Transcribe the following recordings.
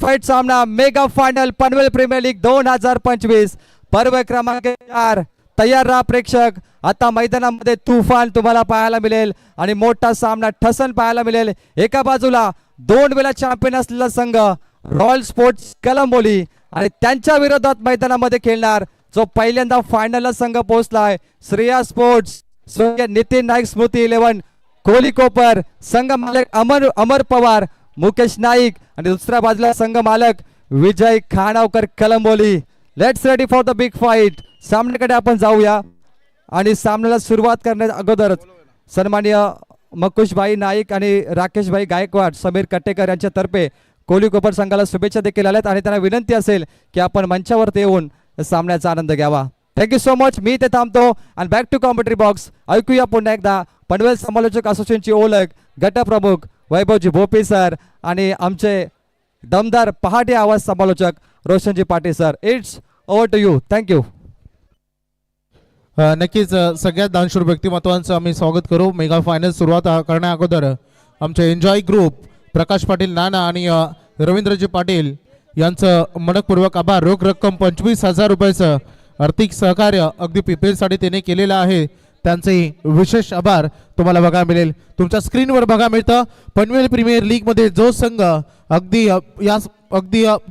Fight सामना mega final Panvel premier league 2025 पर्व क्रमांक 4. तयार राहा प्रेक्षक. आता मैदानामध्ये तुफान तुम्हाला पाहायला मिळेल आणि मोठा सामना ठसन पाहायला मिळेल. एका बाजूला 2 वेळा चॅम्पियन असलेला संघ रॉयल स्पोर्ट्स कलंबोली आणि त्यांच्या विरोधात मैदानामध्ये खेळणार जो पहिल्यांदा फायनलला संघ पोहोचलाय श्रेया स्पोर्ट्स नितीन नाईक स्मृती 11 कोहली कोपर. संघ मालक अमर पवार मुकेश नाईक आणि दुसऱ्या बाजूला संघ मालक Vijay Khanavkar Kalamboli. Let's ready for the big fight. सामन्याकडे आपण जाऊया आणि सामन्याला सुरुवात करण्याच्या अगोदरच सन्माननीय मकुशभाई नाईक आणि राकेशभाई गायकवाड समीर कट्टेकर यांच्यातर्फे कोहली कोपर संघाला शुभेच्छा देखील आल्यात आणि त्यांना विनंती असेल की आपण मंचावरती येऊन सामन्याचा आनंद घ्यावा. Thank you so much. मी ते थांबतो आणि बॅक टू कॉमेंट्री बॉक्स. ऐकूया पुन्हा एकदा पनवेल समालोचक असोसिएशनची ओळख गटप्रमुख वैभवजी भोपी सर आणि आमचे दमदार पहाटे आवाज समालोचक रोशनजी Patil sir. It's over to you. Thank you. नक्कीच सगळ्यात दानशूर व्यक्तिमत्वांचं आम्ही स्वागत करू. मेगा फायनल सुरुवात करण्या अगोदर आमचे एन्जॉय ग्रुप प्रकाश पाटील नाना आणि रवींद्रजी पाटील यांचं मनपूर्वक आभार. रोख रक्कम 25,000 रुपयाचं आर्थिक सहकार्य अगदी पीपीएलसाठी त्याने केलेलं आहे. त्यांचे विशेष आभार तुम्हाला बघायला मिळेल. तुमच्या स्क्रीनवर बघा मिळतं पनवेल प्रीमियर लीगमध्ये जो संघ अगदी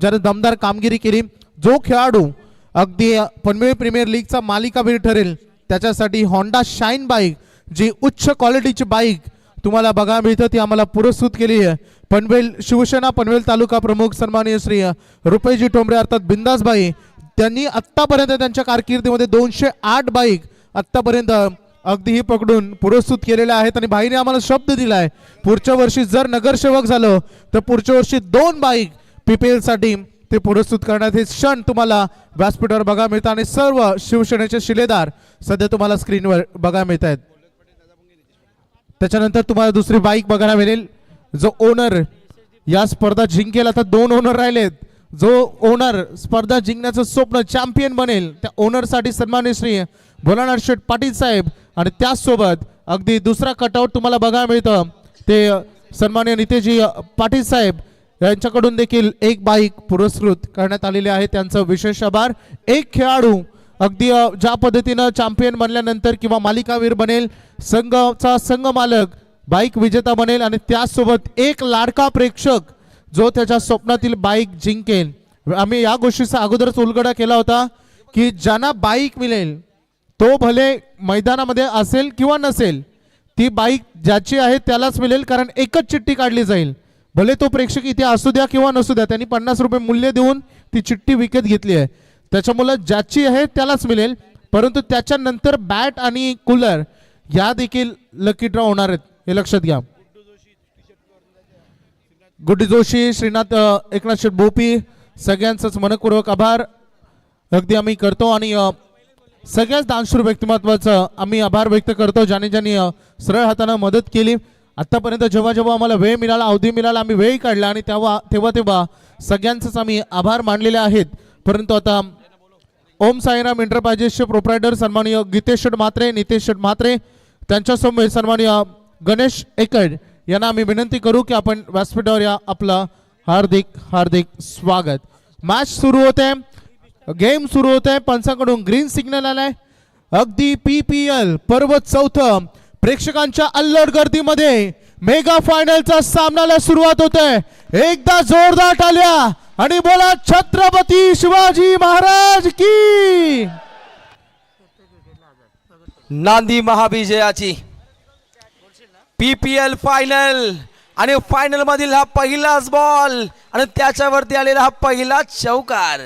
ज्याने दमदार कामगिरी केली, जो खेळाडू अगदी पनवेल प्रीमियर लीगचा मालिकावीर ठरेल त्याच्यासाठी होंडा शाईन बाईक जी उच्च क्वालिटीची बाईक तुम्हाला बघायला मिळतं ती आम्हाला पुरस्कृत केली आहे. पनवेल शिवसेना पनवेल तालुका प्रमुख सन्माननीय श्री रुपेजी टोंबरे अर्थात बिंदासबाई त्यांनी आत्तापर्यंत त्यांच्या कारकिर्दीमध्ये 208 बाईक आत्तापर्यंत अगदी ही पकडून पुरस्कृत केलेल्या आहेत आणि भाईने आम्हाला शब्द दिलाय पुढच्या वर्षी जर नगरसेवक झालो तर पुढच्या वर्षी 2 बाईक पीपीएल साठी ते पुरस्कृत करण्यात. हे क्षण तुम्हाला व्यासपीठावर बघायला मिळतात आणि सर्व शिवसेनेचे शिलेदार सध्या तुम्हाला स्क्रीनवर बघायला मिळत आहेत. त्याच्यानंतर तुम्हाला दुसरी बाईक बघायला मिळेल. जो ओनर या स्पर्धा जिंकेल, आता 2 ओनर राहिलेत, जो ओनर स्पर्धा जिंकण्याचं स्वप्न चॅम्पियन बनेल त्या ओनरसाठी सन्माननीय श्री भोलानाथ शेठ पाटील साहेब आणि त्याचसोबत अगदी दुसरा कटआउट तुम्हाला बघायला मिळतं ते सन्माननीय नितेशजी पाटील साहेब यांच्याकडून देखील 1 बाईक पुरस्कृत करण्यात आलेले आहे. त्यांचं विशेष आभार. एक खेळाडू अगदी ज्या पद्धतीनं चॅम्पियन बनल्यानंतर किंवा मालिकावीर बनेल, संघाचा संघ मालक बाईक विजेता बनेल आणि त्याचसोबत एक लाडका प्रेक्षक जो त्याच्या स्वप्नातील बाईक जिंकेल. आम्ही या गोष्टीचा अगोदरच उलगडा केला होता की ज्यांना बाईक मिळेल तो भले मैदानामध्ये असेल किंवा नसेल, ती बाईक ज्याची आहे त्यालाच मिळेल, कारण एकच चिठ्ठी काढली जाईल. भले तो प्रेक्षक इथे असू द्या किंवा नसू द्या, त्यांनी 50 रुपये मूल्य देऊन ती चिठ्ठी विकत घेतली आहे. त्याच्यामुळे ज्याची आहे त्यालाच मिळेल. परंतु त्याच्यानंतर बॅट आणि कूलर या देखील लकी ड्रॉ होणार आहेत, हे लक्षात घ्या. गुड्डी जोशी, श्रीनाथ एकनाथ शेठ भोपी सगळ्यांचंच मनपूर्वक आभार अगदी आम्ही करतो आणि सगळ्याच दानशूर व्यक्तिमत्वाचं आम्ही आभार व्यक्त करतो ज्यांनी सरळ हाताने मदत केली. आतापर्यंत जेव्हा आम्हाला वेळ मिळाला, अवधी मिळाला, आम्ही वेळ काढला आणि तेव्हा सगळ्यांचंच आम्ही आभार मानलेले आहेत. परंतु आता ओम साईराम एंटरप्राइजेसचे प्रोप्रायटर सन्माननीय गितेश शेठ म्हात्रे, नितेश शेठ म्हात्रे त्यांच्यासमोर सन्माननीय गणेश एकड यांना आम्ही विनंती करू की आपण व्यासपीठावर या. आपलं हार्दिक स्वागत. मॅच सुरू होते, गेम सुरू होते. पंचांकडून ग्रीन सिग्नल आलाय. अगदी पीपीएल पर्व 4 प्रेक्षकांच्या अल्लड गर्दीमध्ये मेगा फायनलचा सामन्याला सुरुवात होते. एकदा जोरदार टाळ्या आणि बोला छत्रपती शिवाजी महाराज की. नांदी महाविजयाची पीपीएल फायनल आणि फायनल मधील हा पहिलाच बॉल आणि त्याच्यावरती आलेला हा पहिला चौकार.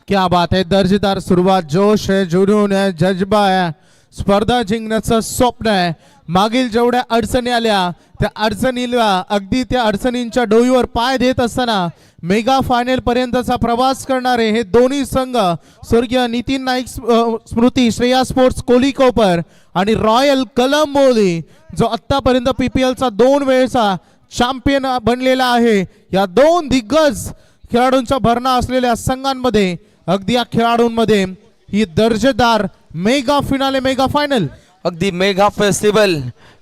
क्या बात आहे. दर्जेदार सुरुवात, जोश आहे, जुनून आहे, जज्बा आहे, स्पर्धा जिंकण्याचं स्वप्न आहे. मागील जेवढ्या अडचणी आल्या त्या अडचणीला अगदी त्या अडचणींच्या डोईवर पाय देत असताना मेगा फायनल पर्यंतचा प्रवास करणारे हे दोन्ही संघ स्वर्गीय नितीन नाईक स्मृती श्रेया स्पोर्ट्स कोहली कोपर आणि रॉयल कलंबोली जो आतापर्यंत पीपीएलचा 2 वेळेचा चॅम्पियन बनलेला आहे. या 2 दिग्गज खेळाडूंचा भरणा असलेल्या संघांमध्ये अगदी या खेळाडूंमध्ये ही दर्जेदार मेगा फिनाले मेगा फायनल अगदी मेगा फेस्टिवल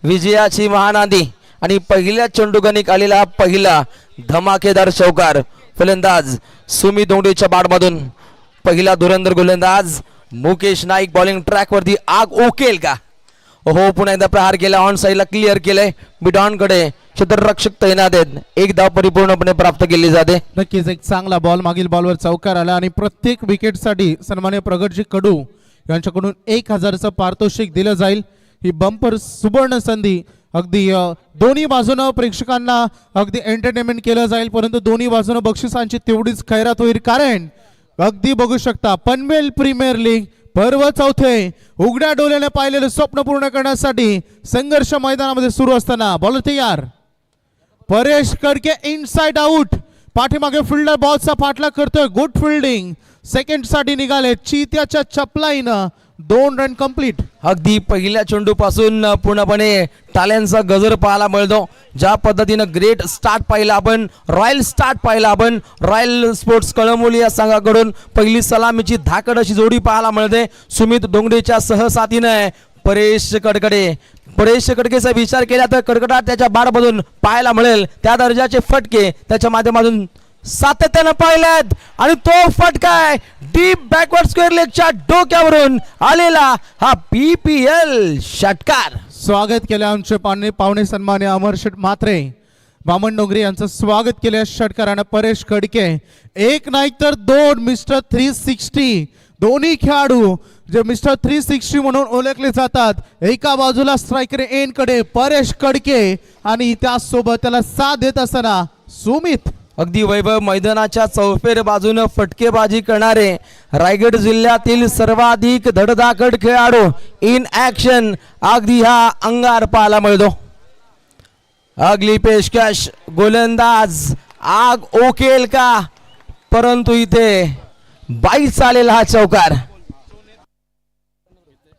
विजयाची महानादी आणि पहिल्या चेंडूगणिक आलेला पहिला धमाकेदार चौकार फलंदाज सुमित धोंगडेच्या बॅटमधून पहिला धुरंधर गोलंदाज मुकेश नाईक बॉलिंग ट्रॅक वरती आग ओकेल का? हो, पुन्हा एकदा प्रहार केला, ऑन साईडला क्लिअर केलंय, मिडॉन कडे क्षेत्ररक्षक तैनात आहेत, एक धाव परिपूर्णपणे प्राप्त केली जाते. नक्कीच एक चांगला बॉल मागील बॉलवर चौकार आला आणि प्रत्येक विकेटसाठी सन्मान्य प्रगटजी कडू यांच्याकडून 1000चं पारितोषिक दिलं जाईल. ही बंपर सुवर्ण संधी अगदी दोन्ही बाजूनं प्रेक्षकांना अगदी एंटरटेनमेंट केलं जाईल, परंतु दोन्ही बाजूनं बक्षिसांची तेवढीच खैरात होईल. कारण अगदी बघू शकता पनवेल प्रीमियर लीग पर्व चौथे उघड्या डोळ्याने पाहिलेलं स्वप्न पूर्ण करण्यासाठी संघर्ष मैदानामध्ये सुरू असताना बॉलर तयार, परेश कडके इनसाइड आउट, पाठीमागे फिल्डर बॉलचा पाठलाग करतोय, गुड फिल्डिंग, सेकंड साठी निघाले, चित्याच्या चपलाईनं 2 रन कंप्लीट. अगदी पहिल्या चेंडू पासून पूर्णपणे टाल्यांचा गजर पाहायला मिळतो. ज्या पद्धतीनं ग्रेट स्टार्ट पाहिला आपण, रॉयल स्टार्ट पाहिला आपण, रॉयल स्पोर्ट्स कळंबोली या संघाकडून पहिली सलामीची धाकड अशी जोडी पाहायला मिळते. सुमित धोंगडेच्या सहसाथीनं परेश कडकेचा विचार केला तर कडकडाट त्याच्या बारमधून पाहायला मिळेल. त्या दर्जाचे फटके त्याच्या माध्यमातून सातत्यानं पाहिलेत आणि तो फटका डीप बॅकवर्ड स्क्वेअर लेगच्या डोक्यावरून आलेला हा PPL षटकार. स्वागत केले आमचे पाहुणे सन्मान्य अमर शेठ म्हात्रे, वामन डोंगरे यांचं स्वागत केले षटकारानं. परेश कडके एक नाही तर 2 मिस्टर 360 दोन्ही खेळाडू जे मिस्टर 360 म्हणून ओळखले जातात. एका बाजूला स्ट्रायकर एन कडे परेश कडके आणि त्यासोबत त्याला साथ देत असताना सुमित. अगदी वैभव मैदानाच्या चौफेर बाजूनं फटकेबाजी करणारे रायगड जिल्ह्यातील सर्वाधिक धडधाकट खेळाडू इन ऍक्शन अगदी हा अंगार पाहायला मिळतो. अगली पेशकश गोलंदाज आग ओकेल का? परंतु इथे बाईच आलेला हा चौकार.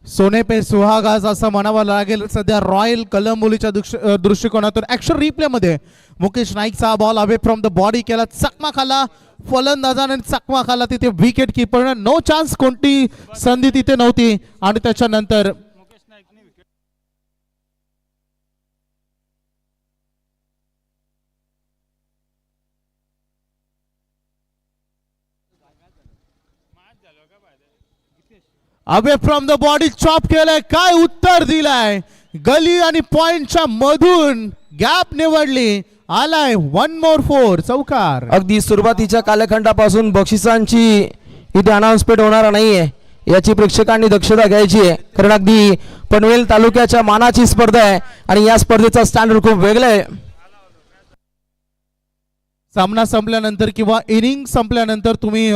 सोने पे सुहागाज असं म्हणावं लागेल. सध्या रॉयल कलंबोलीच्या दृष्टिकोनातून ऍक्शन रिप्ले मध्ये मुकेश नाईकचा ball away from the body केला, चकमा खाला फलंदाजाने, चकमा खाला तिथे विकेट किपर, नो चान्स, कोणती संधी तिथे नव्हती. आणि त्याच्यानंतर away from the body chop केलंय, काय उत्तर दिलाय, गली आणि पॉइंटच्या मधून गॅप निवडली, आलाय 1 more 4 चौकार. अगदी सुरुवातीच्या कालखंडापासून बक्षिसांची इथे अनाउन्समेंट होणार नाहीये याची प्रेक्षकांनी दक्षता घ्यायची आहे. कारण अगदी पनवेल तालुक्याच्या मानाची स्पर्धा आहे आणि या स्पर्धेचा स्टँडर्ड खूप वेगळा आहे. सामना संपल्यानंतर किंवा इनिंग संपल्यानंतर तुम्ही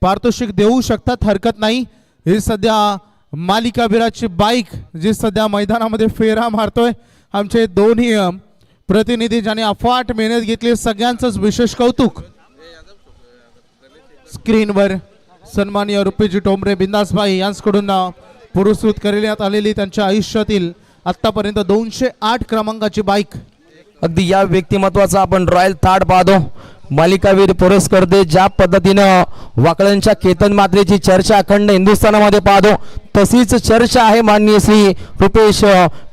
पारितोषिक देऊ शकतात, हरकत नाही. ही सध्या मालिकावीराची बाईक जी सध्या मैदानामध्ये फेरा मारतोय, आमचे दोन्ही प्रतिनिधी ज्याने अफाट मेहनत घेतली, सगळ्यांचंच विशेष कौतुक. स्क्रीनवर सन्माननीय रुपेजी टोंबरे बिंदासभाई यांच्याकडून पुरस्कृत करण्यात आलेली त्यांच्या आयुष्यातील आतापर्यंत 208 क्रमांकाची बाईक. अगदी या व्यक्तिमत्वाचा आपण रॉयल थाट पाहतो. मालिकावीर पुरस्कर्ते ज्या पद्धतीनं वाकळांच्या केतन मात्रेची चर्चा अखंड हिंदुस्थानामध्ये पाहतो, तशीच चर्चा आहे माननीय श्री रुपेश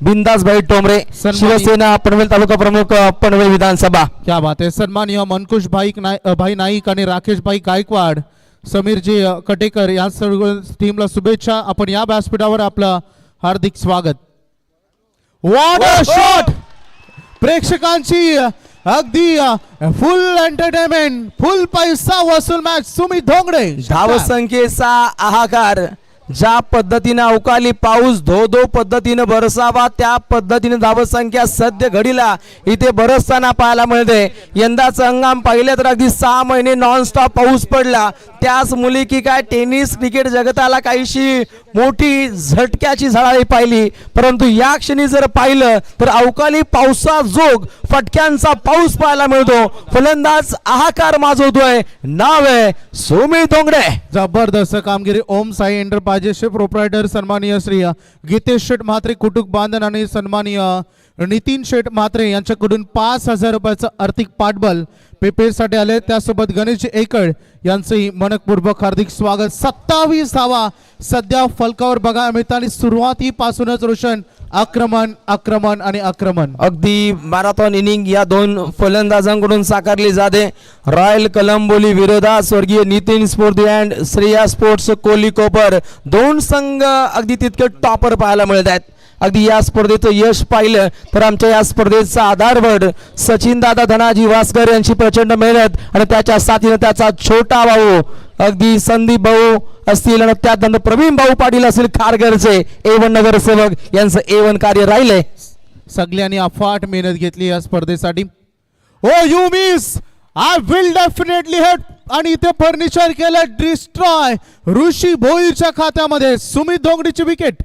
बिंदासभाई टोंबरे, शिवसेना पनवेल तालुका प्रमुख, पनवेल विधानसभा. क्या बात है. सन्माननीय मनकुश भाई नाईक आणि राकेश भाई गायकवाड, समीरजी कटेकर या सर्व टीमला शुभेच्छा. आपण या व्यासपीठावर आपलं हार्दिक स्वागत. What a shot. प्रेक्षकांची अगदी फुल एंटरटेनमेंट, फुल पैसा वसूल मॅच. सुमित धोंगडे धावसंख्येचा हाहाकार, ज्या पद्धतीने अवकाळी पाऊस धो धो पद्धतीने बरसावा त्या पद्धतीने धावसंख्या सध्या घडीला इथे बरसताना पाहायला मिळते. यंदाचं हंगाम पाहिलं तर अगदी 6 महिने नॉनस्टॉप पाऊस पडला. त्याच मुली की काय टेनिस क्रिकेट जगताला काहीशी मोठी झटक्याची झळाळी पाहिली, परंतु या क्षणी जर पाहिलं तर अवकाळी पावसाजोग फटक्यांचा पाऊस पाहायला मिळतो. फलंदाज हाहाकार माजवतोय, नाव आहे सुमित धोंगडे. जबरदस्त कामगिरी. ओम साई एंटरप्राइजेसचे प्रोप्रायटर सन्माननीय श्री गीतेश शेठ म्हात्रे कुटुंब बांधन आणि सन्माननीय नितीन शेठ म्हात्रे यांच्याकडून 5000 रुपयाचं आर्थिक पाठबळ पेपेसाठी आले. त्यासोबत गणेश एकड यांचंही मनपूर्वक हार्दिक स्वागत. 27 धावा सध्या फलकावर बघा मिळतात आणि सुरुवातीपासूनच रोशन आक्रमण आक्रमण आणि आक्रमण. अगदी मॅरेथॉन इनिंग या दोन फलंदाजांकडून साकारली जाते. रॉयल कलंबोली विरोधात स्वर्गीय नितीन स्फूर्ती अँड श्रेया स्पोर्ट्स कोलीकोपर, दोन संघ अगदी तितके टॉपर पाहायला मिळत आहेत. अगदी या स्पर्धेचं यश पाहिलं तर आमच्या या स्पर्धेचा आधारवड सचिन दादा धनाजी वासकर यांची प्रचंड मेहनत आणि त्याच्या साथीने त्याचा छोटा भाऊ अगदी संदीप भाऊ असतील आणि त्यानंतर प्रवीण भाऊ पाटील असतील खारघरचे A1 नगरसेवक यांचं A1 कार्य राहिले. सगळ्यांनी अफाट मेहनत घेतली या स्पर्धेसाठी. Oh you miss, I will definitely hate आणि इथे फर्निचर केलं डिस्ट्रॉय. ऋषी भोईरच्या खात्यामध्ये सुमित धोंगडीची विकेट.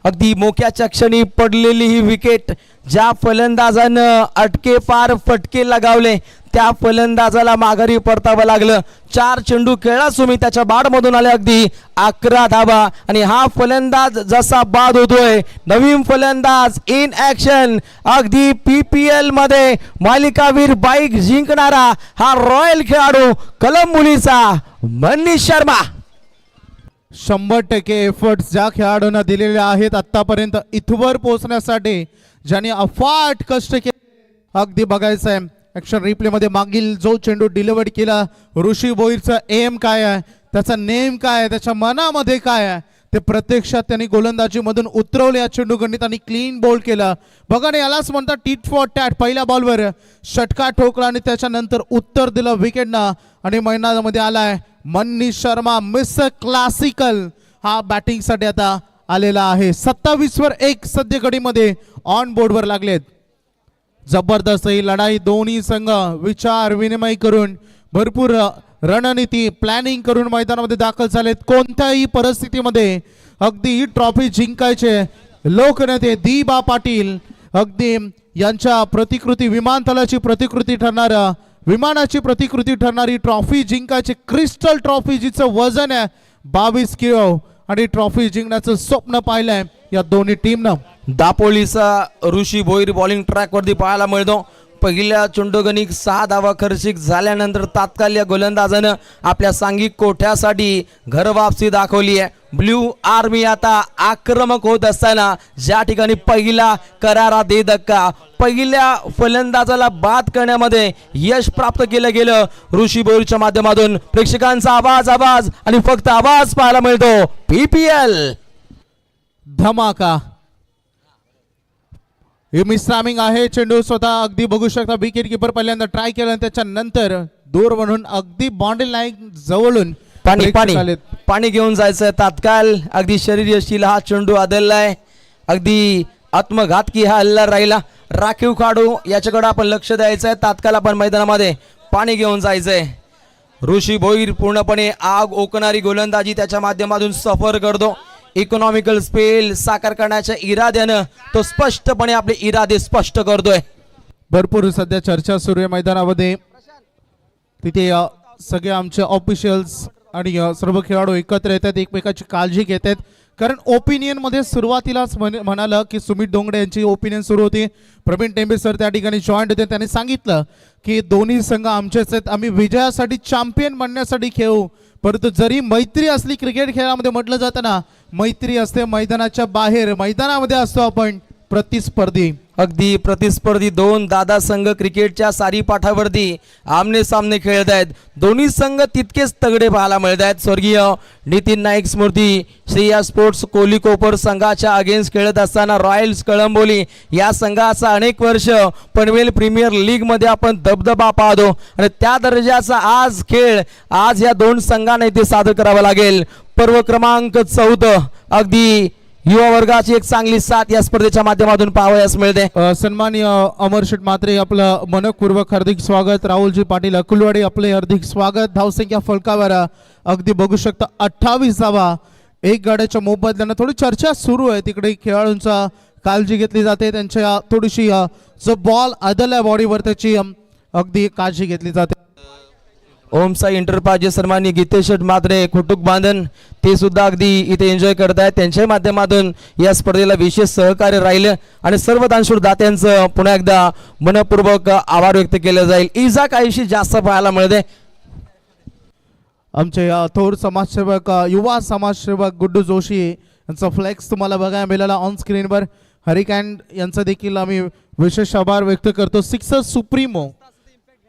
अगदी मोक्याच्या क्षणी पडलेली ही विकेट, ज्या फलंदाजानं अटके पार फटके लगावले त्या फलंदाजाला माघारी परतावं लागलं. 4 चेंडू खेळला सुमित, त्याच्या बाडमधून आले अगदी 11 धाबा आणि हा फलंदाज जसा बाद होतोय, नवीन फलंदाज इन ऍक्शन. अगदी PPL मध्ये मालिकावीर बाईक जिंकणारा हा रॉयल खेळाडू कलंबोलीचा मनीष शर्मा. 100% एफर्ट्स ज्या खेळाडूंना दिलेले आहेत आतापर्यंत इथवर पोहोचण्यासाठी, ज्यांनी अफाट कष्ट केले. अगदी बघायचं आहे ऍक्शन रिप्ले मध्ये मागील जो चेंडू डिलिव्हर केला, ऋषी भोईरचा एम काय आहे, त्याचा नेम काय आहे, त्याच्या मनामध्ये काय आहे ते प्रत्यक्षात त्यांनी गोलंदाजी मधून उतरवले. या चेंडू गणित आणि क्लीन बॉल केला. बघा ना, यालाच म्हणतात टीट फॉर टॅट. पहिल्या बॉलवर षटका ठोकला आणि त्याच्यानंतर उत्तर दिलं विकेटना आणि मैदानामध्ये आलाय मनीष शर्मा. मिस्टर क्लासिकल हा बॅटिंग साठी आता आलेला आहे. 27 वर 1 सध्या घडीमध्ये ऑन बोर्ड वर लागलेत. जबरदस्त ही लढाई. दोन्ही संघ विचार विनिमय करून, भरपूर रणनीती प्लॅनिंग करून मैदानामध्ये दाखल झालेत. कोणत्याही परिस्थितीमध्ये अगदी ही ट्रॉफी जिंकायचे लोकनेते दिबा पाटील अगदी यांच्या प्रतिकृती, विमानतळाची प्रतिकृती ठरणारा, विमानाची प्रतिकृती ठरणारी ट्रॉफी जिंकायची. क्रिस्टल ट्रॉफी जिचं वजन आहे 22 किलो आणि ट्रॉफी जिंकण्याचं स्वप्न पाहिलंय या दोन्ही टीमनं. दापोलीचा ऋषी भोईर बॉलिंग ट्रॅक वरती पाहायला मिळतो. पहिल्या चेंडूगणिक 6 धावा खर्चिक झाल्यानंतर तात्काळ या गोलंदाजानं आपल्या सांघिक कोठ्यासाठी घर वापसी दाखवली आहे. ब्ल्यू आर्मी आता आक्रमक होत असताना ज्या ठिकाणी पहिला करारा दे धक्का, पहिल्या फलंदाजाला बाद करण्यामध्ये यश प्राप्त केलं गेलं ऋषी भोईरच्या माध्यमातून. प्रेक्षकांचा आवाज आवाज आणि फक्त आवाज पाहायला मिळतो. PPL धमाका. हे मिसरामिंग आहे. चेंडू स्वतः अगदी बघू शकता विकेट किपर पहिल्यांदा ट्राय केला, त्याच्यानंतर दूर म्हणून अगदी बाउंड्री लाईन जवळून पाणी घेऊन जायचंय तात्काळ. अगदी शरीर यष्टीला हा चेंडू आदळलाय. अगदी आत्मघातकी हा हल्ला राहिला. राखीव खेळाडू याच्याकडे आपण लक्ष द्यायचंय. तात्काळ आपण मैदानामध्ये पाणी घेऊन जायचंय. ऋषी भोईर पूर्णपणे आग ओकणारी गोलंदाजी त्याच्या माध्यमातून सफर करतो. इकॉनॉमिकल स्पेल साकार करण्याच्या इराद्यानं तो स्पष्टपणे आपले इरादे स्पष्ट करतोय. भरपूर सध्या चर्चा सुरू आहे मैदानामध्ये. तिथे सगळे आमचे ऑफिशियल्स आणि सर्व खेळाडू एकत्र येतात, एकमेकाची काळजी घेत आहेत. कारण ओपिनियन मध्ये सुरुवातीलाच म्हणालं की सुमित धोंगडे यांची ओपिनियन सुरू होती. प्रवीण टेंबे सर त्या ठिकाणी जॉईंट होते. त्यांनी सांगितलं की दोन्ही संघ आमचेच आहेत, आम्ही विजयासाठी चॅम्पियन बनण्यासाठी खेळू. परंतु जरी मैत्री असली, क्रिकेट खेळामध्ये म्हटलं जातं ना, मैत्री असते मैदानाच्या बाहेर, मैदानामध्ये असतो आपण प्रतिस्पर्धी. अगदी प्रतिस्पर्धी दोन दादा संघ क्रिकेटच्या सारी पाठावरती आमने सामने खेळत आहेत. दोन्ही संघ तितकेच तगडे पाहायला मिळत आहेत. स्वर्गीय नितीन नाईक स्मृती श्रेया स्पोर्ट्स कोलीकोपर संघाच्या अगेन्स्ट खेळत असताना रॉयल्स कळंबोली या संघाचा अनेक वर्ष पनवेल प्रीमियर लीग मध्ये आपण दबदबा पाहतो आणि त्या दर्जाचा आज खेळ आज या दोन संघांना इथे सादर करावा लागेल. पर्व क्रमांक 14 अगदी युवा वर्गाची एक चांगली साथ या स्पर्धेच्या माध्यमातून पाहावयास मिळते. सन्माननीय अमरशेठ म्हात्रे आपलं मनपूर्वक हार्दिक स्वागत. राहुलजी पाटील अकुलवाडी आपले हार्दिक स्वागत. धावसंख्या फलकावर अगदी बघू शकता 28 धावा, 1 गाड्याच्या मोबदल्यानं. थोडी चर्चा सुरू आहे तिकडे, खेळाडूंचा काळजी घेतली जाते, त्यांच्या थोडीशी जो बॉल आदळला बॉडीवर त्याची अगदी काळजी घेतली जाते. ओम साई एंटरप्राइजेस सन्माननीय गीतेश म्हात्रे खुटुक बांधन ते सुद्धा अगदी इथे एन्जॉय करत आहेत. त्यांच्या माध्यमातून या स्पर्धेला विशेष सहकार्य राहिलं आणि सर्व दानशूर दात्यांचं पुन्हा एकदा मनपूर्वक आभार व्यक्त केलं जाईल. इजा काहीशी जास्त पाहायला मिळते. आमचे थोर समाजसेवक, युवा समाजसेवक गुड्डू जोशी यांचा फ्लेक्स तुम्हाला बघायला मिळाला ऑन स्क्रीनवर. हरिकॅन यांचा देखील आम्ही विशेष आभार व्यक्त करतो. सिक्सर सुप्रीमो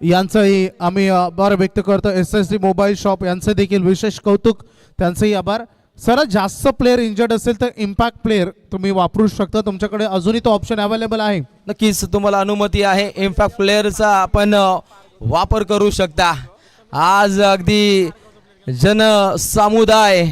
यांचाही आम्ही आभार व्यक्त करतो. SSD मोबाईल शॉप यांचं देखील विशेष कौतुक, त्यांचंही आभार. सर्वात जास्त प्लेअर इंजर्ड असेल तर इम्पॅक्ट प्लेअर तुम्ही वापरू शकता, तुमच्याकडे अजूनही तो ऑप्शन अवेलेबल आहे. नक्कीच तुम्हाला अनुमती आहे इम्पॅक्ट प्लेअरचा आपण वापर करू शकता. आज अगदी जन समुदाय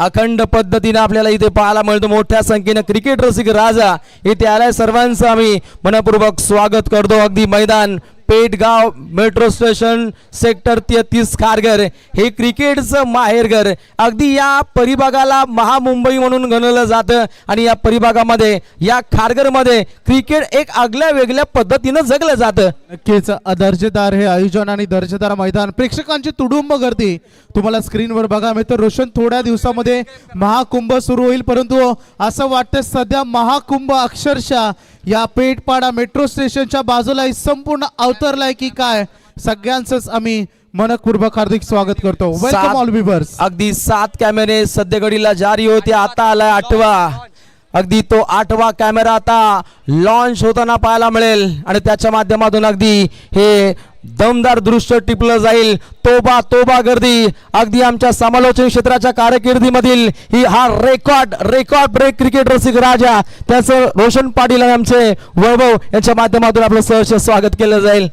अखंड पद्धतीने आपल्याला इथे पाहायला मिळतो. मोठ्या संख्येने क्रिकेट रसिक राजा इथे आलाय. सर्वांचं आम्ही मनपूर्वक स्वागत करतो. अगदी मैदान पेठगाव मेट्रो स्टेशन सेक्टर 33 खारघर हे क्रिकेटचं माहेरघर. अगदी या परिभागाला महामुंबई म्हणून गणलं जातं आणि या परिभागामध्ये या खारघरमध्ये क्रिकेट एक आगळ्या वेगळ्या पद्धतीनं जगलं जातं. नक्कीच दर्जेदार हे आयोजन आणि दर्जेदार मैदान, प्रेक्षकांची तुडुंब गर्दी तुम्हाला स्क्रीनवर बघा मिळतं. रोशन, थोड्या दिवसामध्ये महाकुंभ सुरू होईल, परंतु असं वाटतं सध्या महाकुंभ अक्षरशः या पेठपाडा मेट्रो स्टेशनच्या बाजूला संपूर्ण अवतरलाय की काय. सगळ्यांचंच आम्ही मनपूर्वक हार्दिक स्वागत करतो. Welcome all viewers. अगदी 7 कॅमेरे सध्या घडीला जारी होते, आता आलाय 8वा. अगदी तो 8वा कॅमेरा आता लॉन्च होताना पाहायला मिळेल आणि त्याच्या माध्यमातून अगदी हे दमदार दृश्य टिपलं जाईल. तोबा तोबा गर्दी. अगदी आमच्या समालोचन क्षेत्राच्या कारकिर्दीमधील हा रेकॉर्ड ब्रेक क्रिकेट रसिक राजा, त्याचं रोशन पाटील आणि आमचे वैभव यांच्या माध्यमातून आपलं सहर्ष स्वागत केलं जाईल.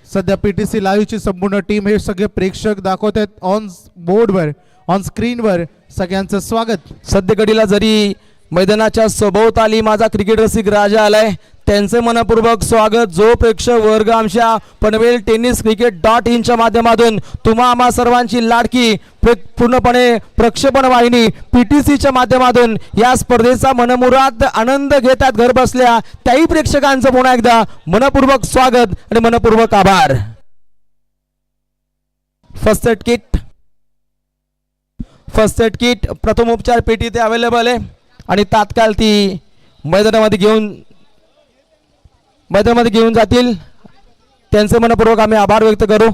सध्या PTC लाईव्हची संपूर्ण टीम हे सगळे प्रेक्षक दाखवत आहेत ऑन बोर्डवर, ऑन स्क्रीनवर. सगळ्यांचं स्वागत. सध्या घडीला जरी मैदानाच्या सभोवताली माझा क्रिकेट रसिक राजा आलाय, त्यांचे मनपूर्वक स्वागत. जो प्रेक्षक वर्ग आमच्या पनवेल टेनिस cricket.in च्या माध्यमातून तुम्हा आम्हा सर्वांची लाडकी पूर्णपणे प्रक्षेपण वाहिनी PTCच्या माध्यमातून या स्पर्धेचा मनमुराद आनंद घेतात घर बसल्या, त्याही प्रेक्षकांचं पुन्हा एकदा मनपूर्वक स्वागत आणि मनपूर्वक आभार. फर्स्ट एड किट प्रथमोपचार पेटी ते अवेलेबल आहे आणि तात्काळ ती मैदानामध्ये घेऊन जातील. त्यांचे मनपूर्वक आम्ही आभार व्यक्त करू.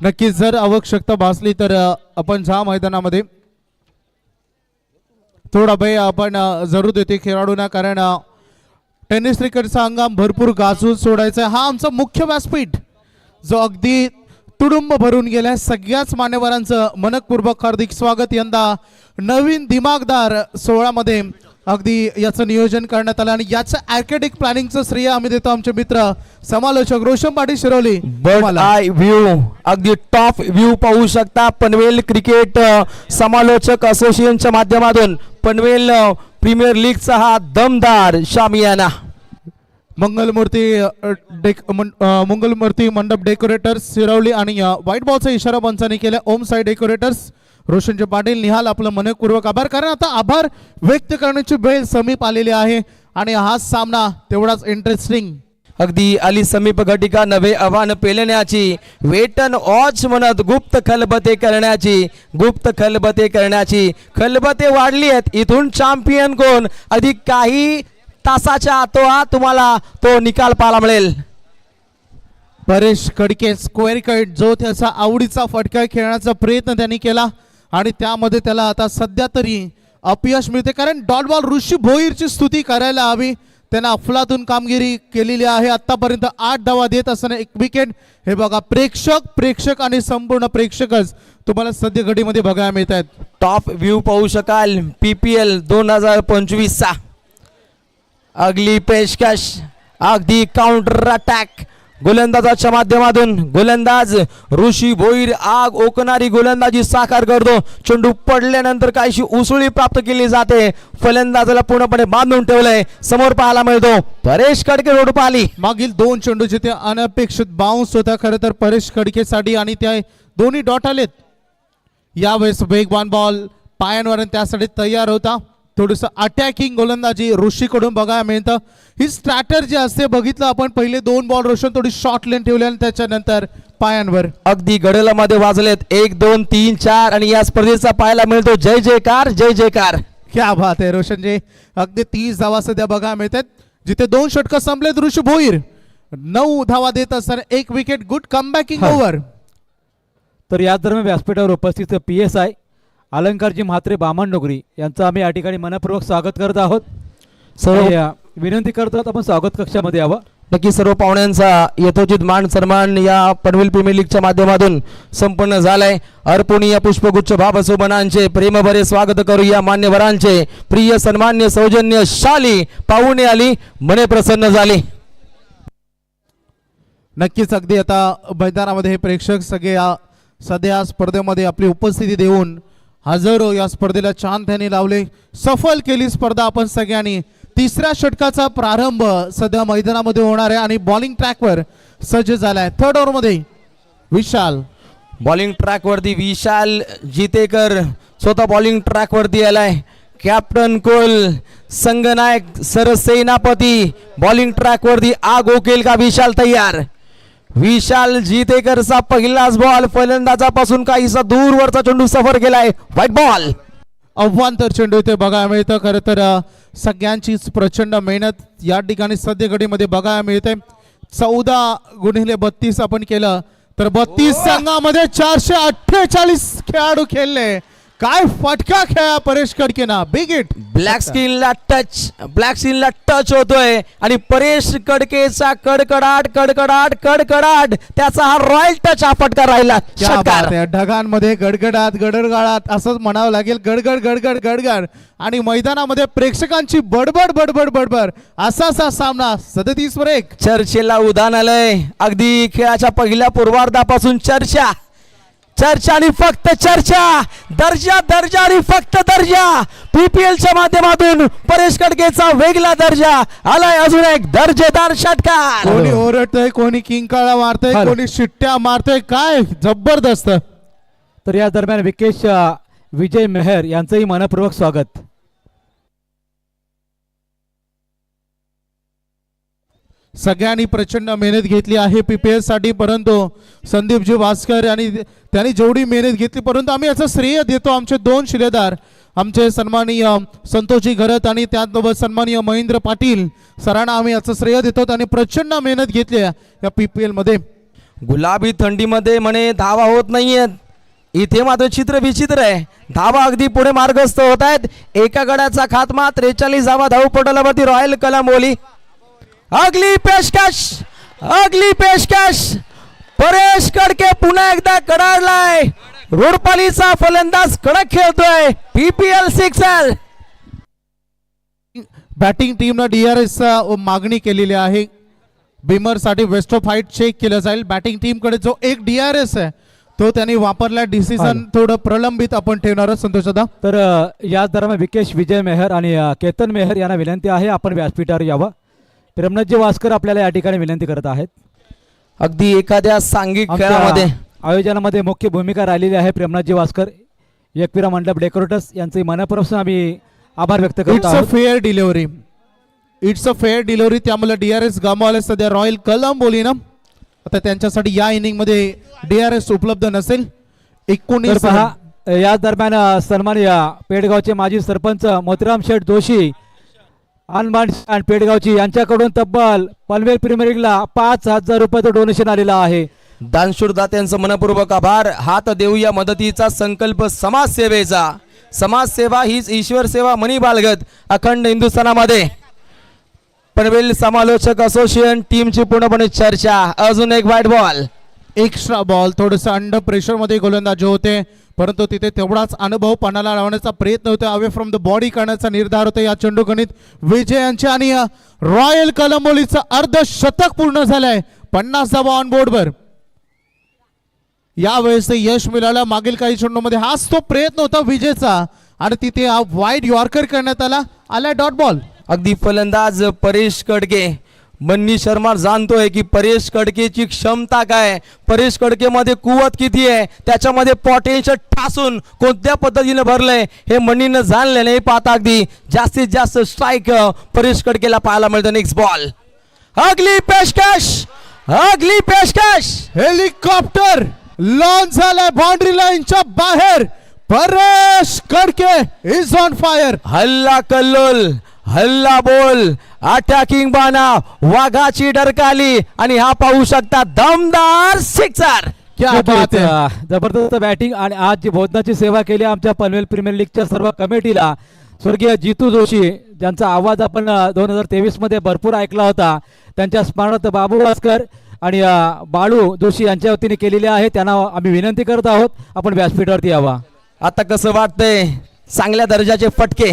नक्कीच जर आवश्यकता भासली तर आपण ज्या मैदानामध्ये थोडा वेळ आपण जरूर देते खेळाडूंना, कारण टेनिस क्रिकेटचा हंगाम भरपूर गाजून सोडायचा आहे. हा आमचा मुख्य व्यासपीठ जो अगदी तुडुंब भरून गेलाय. सगळ्याच मान्यवरांचं मनपूर्वक हार्दिक स्वागत. यंदा नवीन दिमागदार सोहळ्यामध्ये अगदी याचं नियोजन करण्यात आलं आणि याचं आर्किटेक्ट प्लॅनिंगचं श्रेय आम्ही देतो आमचे मित्र समालोचक Roshan Patil Shiroli. Bird I view, अगदी टॉप व्ह्यू पाहू शकता. पनवेल क्रिकेट समालोचक असोसिएशनच्या माध्यमातून पनवेल प्रीमियर लीगचा हा दमदार शामियाना. मंगलमूर्ती मंडप डेकोरेटर्स शिरवली आणि व्हाईट बॉलचा इशारा पंचाने केला. ओम साई डेकोरेटर्स रोशनचे पाटील निहाल आपलं मनपूर्वक आभार, कारण आता आभार व्यक्त करण्याची वेळ समीप आलेली आहे आणि हा सामना तेवढाच इंटरेस्टिंग. अगदी आली समीप घटिका नवे आव्हान पेलण्याची, वेटन वॉच म्हणत गुप्त खलबते करण्याची खलबते वाढली आहेत. इथून चॅम्पियन कोण, अधिक काही तासाच्या आतोआत तुम्हाला तो निकाल पाहायला मिळेल. परेश कडके स्क्वेअर कट, जो त्याचा आवडीचा फटका खेळण्याचा प्रयत्न त्यांनी केला आणि त्यामध्ये त्याला आता सध्या तरी अपयश मिळते, कारण डॉट बॉल ऋषी भोईरची स्तुती करायला हवी. त्यांना अफलातून कामगिरी केलेली आहे. आतापर्यंत 8 धावा देत असताना 1 विकेट. हे बघा प्रेक्षक आणि संपूर्ण प्रेक्षकच तुम्हाला सध्या घडीमध्ये बघायला मिळत आहेत. टॉप व्ह्यू पाहू शकाल PPL 2025चा. अगली पेशकश, अगदी काउंटर अटॅक गोलंदाजाच्या माध्यमातून गोलंदाज ऋषी भोईर आग ओकणारी गोलंदाजी साकार करतो. चेंडू पडल्यानंतर काहीशी उसळी प्राप्त केली जाते. फलंदाजाला पूर्णपणे बांधून ठेवलंय. समोर पाहायला मिळतो परेश कडके रोड पाली. मागील 2 चेंडू जिथे अनपेक्षित बाउन्स होता खरं तर परेश कडकेसाठी आणि त्या दोन्ही डॉट आलेत. यावेळेस वेगवान बॉल पायांवर त्यासाठी तयार होता. थोडंसं अटॅकिंग गोलंदाजी ऋषीकडून बघायला मिळतं. ही स्ट्रॅटर्जी असते. बघितलं आपण पहिले 2 बॉल रोशन थोडी शॉर्ट लेन ठेवले आणि त्याच्यानंतर पायांवर अगदी गडलामध्ये वाजलेत 1 2 3 4 आणि या स्पर्धेचा पाहायला मिळतो जय जयकार. क्या बात आहे रोशनजी. अगदी 30 धावा सध्या बघायला मिळतात. जिथे 2 षटकं संपलेत ऋषी भोईर 9 धावा देत असताना 1 विकेट. Good कमबॅकिंग over. तर याच दरम्यान व्यासपीठावर उपस्थित PSI अलंकारजी म्हात्रे बामणनगरी यांचं आम्ही या ठिकाणी मनपूर्वक स्वागत करत आहोत. सर्व आणि, विनंती करतात आपण स्वागत कक्षामध्ये यावं. नक्की सर्व पाहुण्यांचा यथोचित मान सन्मान या पनवेल प्रीमियर लीगच्या माध्यमातून संपन्न झालाय. अर्पणीय पुष्पगुच्छ भावसोबनांचे प्रेमभरे स्वागत करूया. मान्यवरांचे प्रिय सन्मान्य सौजन्यशाली पाहुणे आली, मने प्रसन्न झाली. नक्कीच अगदी आता मैदानामध्ये हे प्रेक्षक सगळे सध्या स्पर्धेमध्ये आपली उपस्थिती देऊन हजारो या स्पर्धेला छान त्याने लावले. सफल केली स्पर्धा आपण सगळ्यांनी. तिसऱ्या षटकाचा प्रारंभ सध्या मैदानामध्ये होणार आहे आणि बॉलिंग ट्रॅकवर सज्ज झालाय. थर्ड ओव्हर मध्ये विशाल बॉलिंग ट्रॅक वरती विशाल जितेकर स्वतः बॉलिंग ट्रॅक वरती आलाय. कॅप्टन कोल संगनायक सरसेनापती बॉलिंग ट्रॅक वरती आग ओकेल का विशाल तयार. विशाल जितेकरचा पहिलाच बॉल फलंदाजापासून काहीसा दूरवरचा चेंडू सफर केलाय. White ball. अव्वांतर चेंडू इथे बघायला मिळतं. खरं तर सगळ्यांचीच प्रचंड मेहनत या ठिकाणी सध्या घडीमध्ये बघायला मिळते. 14x32 आपण केलं तर 32 संघामध्ये 448 खेळाडू खेळले. काय फटका खेळा परेश कडकेना. Big hit. ब्लॅक स्क्रीनला टच होतोय आणि परेश कडकेचा कडकडाट कडकडाट कडकडाट त्याचा हा रॉयल टच हा फटका राहिला. क्या षटकार. बात आहे. ढगांमध्ये गडगडाट गडगडाट असंच म्हणावं लागेल. गडगड गडगड गडगड आणि मैदानामध्ये प्रेक्षकांची बडबड बडबड बडबड असा सामना 37-1. चर्चेला उधाण आलंय. अगदी खेळाच्या पहिल्या पूर्वार्धापासून चर्चा आणि फक्त चर्चा. दर्जा दर्जा आणि फक्त दर्जा. PPL च्या माध्यमातून परेश कडकेचा वेगळा दर्जा आलाय. अजून एक दर्जेदार षटकार. कोणी ओरडतंय, कोणी किंकाळा मारतंय, हॅलो. कोणी शिट्ट्या मारतंय. काय जबरदस्त. तर या दरम्यान विकेश विजय मेहर यांचंही मनपूर्वक स्वागत. सगळ्यांनी प्रचंड मेहनत घेतली आहे PPL साठी, परंतु संदीपजी वास्कर आणि त्यांनी जेवढी मेहनत घेतली परंतु आम्ही याचं श्रेय देतो आमचे 2 शिलेदार, आमचे सन्माननीय संतोषजी घरत आणि त्याचबरोबर सन्माननीय महेंद्र पाटील सरांना आम्ही याचं श्रेय देतो. त्यांनी प्रचंड मेहनत घेतली या PPL मध्ये. गुलाबी थंडीमध्ये म्हणे धावा होत नाहीयेत. इथे मात्र चित्र विचित्र आहे. धावा अगदी पुढे मार्गस्थ होत आहेत. एका गड्याचा खात्मा 43 धावा धावपटलावरती रॉयल कलंबोली. अगली पेशकश परेश कडके पुन्हा एकदा कडाडलाय. रोडपालीचा फलंदाज कडक खेळतोय. PPL 6. बॅटिंग टीमनं DRS मागणी केलेली आहे. बिमर साठी वेस्ट ऑफ हाईट चेक केलं जाईल. बॅटिंग टीम कडे जो एक DRS आहे तो त्यांनी वापरला. डिसिजन थोडं प्रलंबित आपण ठेवणार आहोत संतोष दादा. तर याच दरम्यान विकेश विजय मेहर आणि केतन मेहर यांना विनंती आहे आपण व्यासपीठावर यावं. प्रेमनाथजी वास्कर आपल्याला या ठिकाणी विनंती करत आहेत. अगदी एखाद्या सांघिक आमच्या खेळामध्ये आयोजनामध्ये मुख्य भूमिका राहिलेली आहे प्रेमनाथजी वास्कर, एकविरा मंडप डेकोरेटर्स यांचे मनपूर्वक आम्ही आभार व्यक्त करत इट्स अ आहोत. Fair delivery. It's a fair delivery. त्यामुळे DRS गमावले सध्या रॉयल कलंबोलीनं. आता त्यांच्यासाठी या इनिंग मध्ये DRS उपलब्ध नसेल. तर 19 पहा या दरम्यान सन्माननीय पेडगावचे माजी सरपंच मोतीराम शेठ जोशी आणि पेडगावची यांच्याकडून तब्बल पनवेल प्रीमियर लीगला 5,000 रुपयाचं डोनेशन आलेलं आहे. दानशूरदात्यांचं मनपूर्वक आभार. हात देऊया मदतीचा संकल्प समाजसेवेचा. समाजसेवा हीच ईश्वर सेवा मनी बाळगत अखंड हिंदुस्थानामध्ये. पनवेल समालोचक असोसिएशन टीमची पूर्णपणे चर्चा. अजून एक व्हाईट बॉल. Extra ball. थोडंसं अंडर प्रेशर मध्ये गोलंदाज होते परंतु तिथे तेवढाच अनुभव पणाला लावण्याचा प्रयत्न होतो. अवे फ्रॉम द बॉडी करण्याचा निर्धार होतो या चेंडू गणित विजय यांचे आणि रॉयल कलंबोलीचं अर्धशतक पूर्ण झालंय. 50 धावा ऑन बोर्डवर. यावेळेस यश मिळालं. मागील काही चेंडूमध्ये हाच तो प्रयत्न होता विजयचा आणि तिथे हा वाईड यॉर्कर करण्यात आला डॉट बॉल. अगदी फलंदाज परेश कडके. मन्नी शर्मा जाणतोय की परेश कडकेची क्षमता काय, परेश कडकेमध्ये कुवत किती आहे, त्याच्यामध्ये पोटेन्शियल ठासून कोणत्या पद्धतीने भरलंय हे मन्नीनं जाणले नाही. पाहता अगदी जास्तीत जास्त स्ट्राईक परेश कडकेला पाहायला मिळतं. Next ball. अगली पेशकश. हेलिकॉप्टर लॉन्च झालाय बाउंड्री लाईनच्या बाहेर. Paresh Kadke is on fire. हल्ला कल्लोल, हल्ला बोल, अटॅकिंग बाणा, वाघाची डरकाली आणि हा पाहू शकता दमदार सिक्सर. क्या बात आहे. जबरदस्त बॅटिंग आणि आज जी भोजनाची सेवा केली आमच्या पनवेल प्रीमियर लीगच्या सर्व कमिटीला स्वर्गीय जितू जोशी ज्यांचा आवाज आपण 2023 मध्ये भरपूर ऐकला होता, त्यांच्या स्मरणार्थ बाबू वास्कर आणि बाळू जोशी यांच्या वतीने केलेले आहे. त्यांना आम्ही विनंती करत आहोत आपण व्यासपीठावरती यावा. आता कसं वाटतंय, चांगल्या दर्जाचे फटके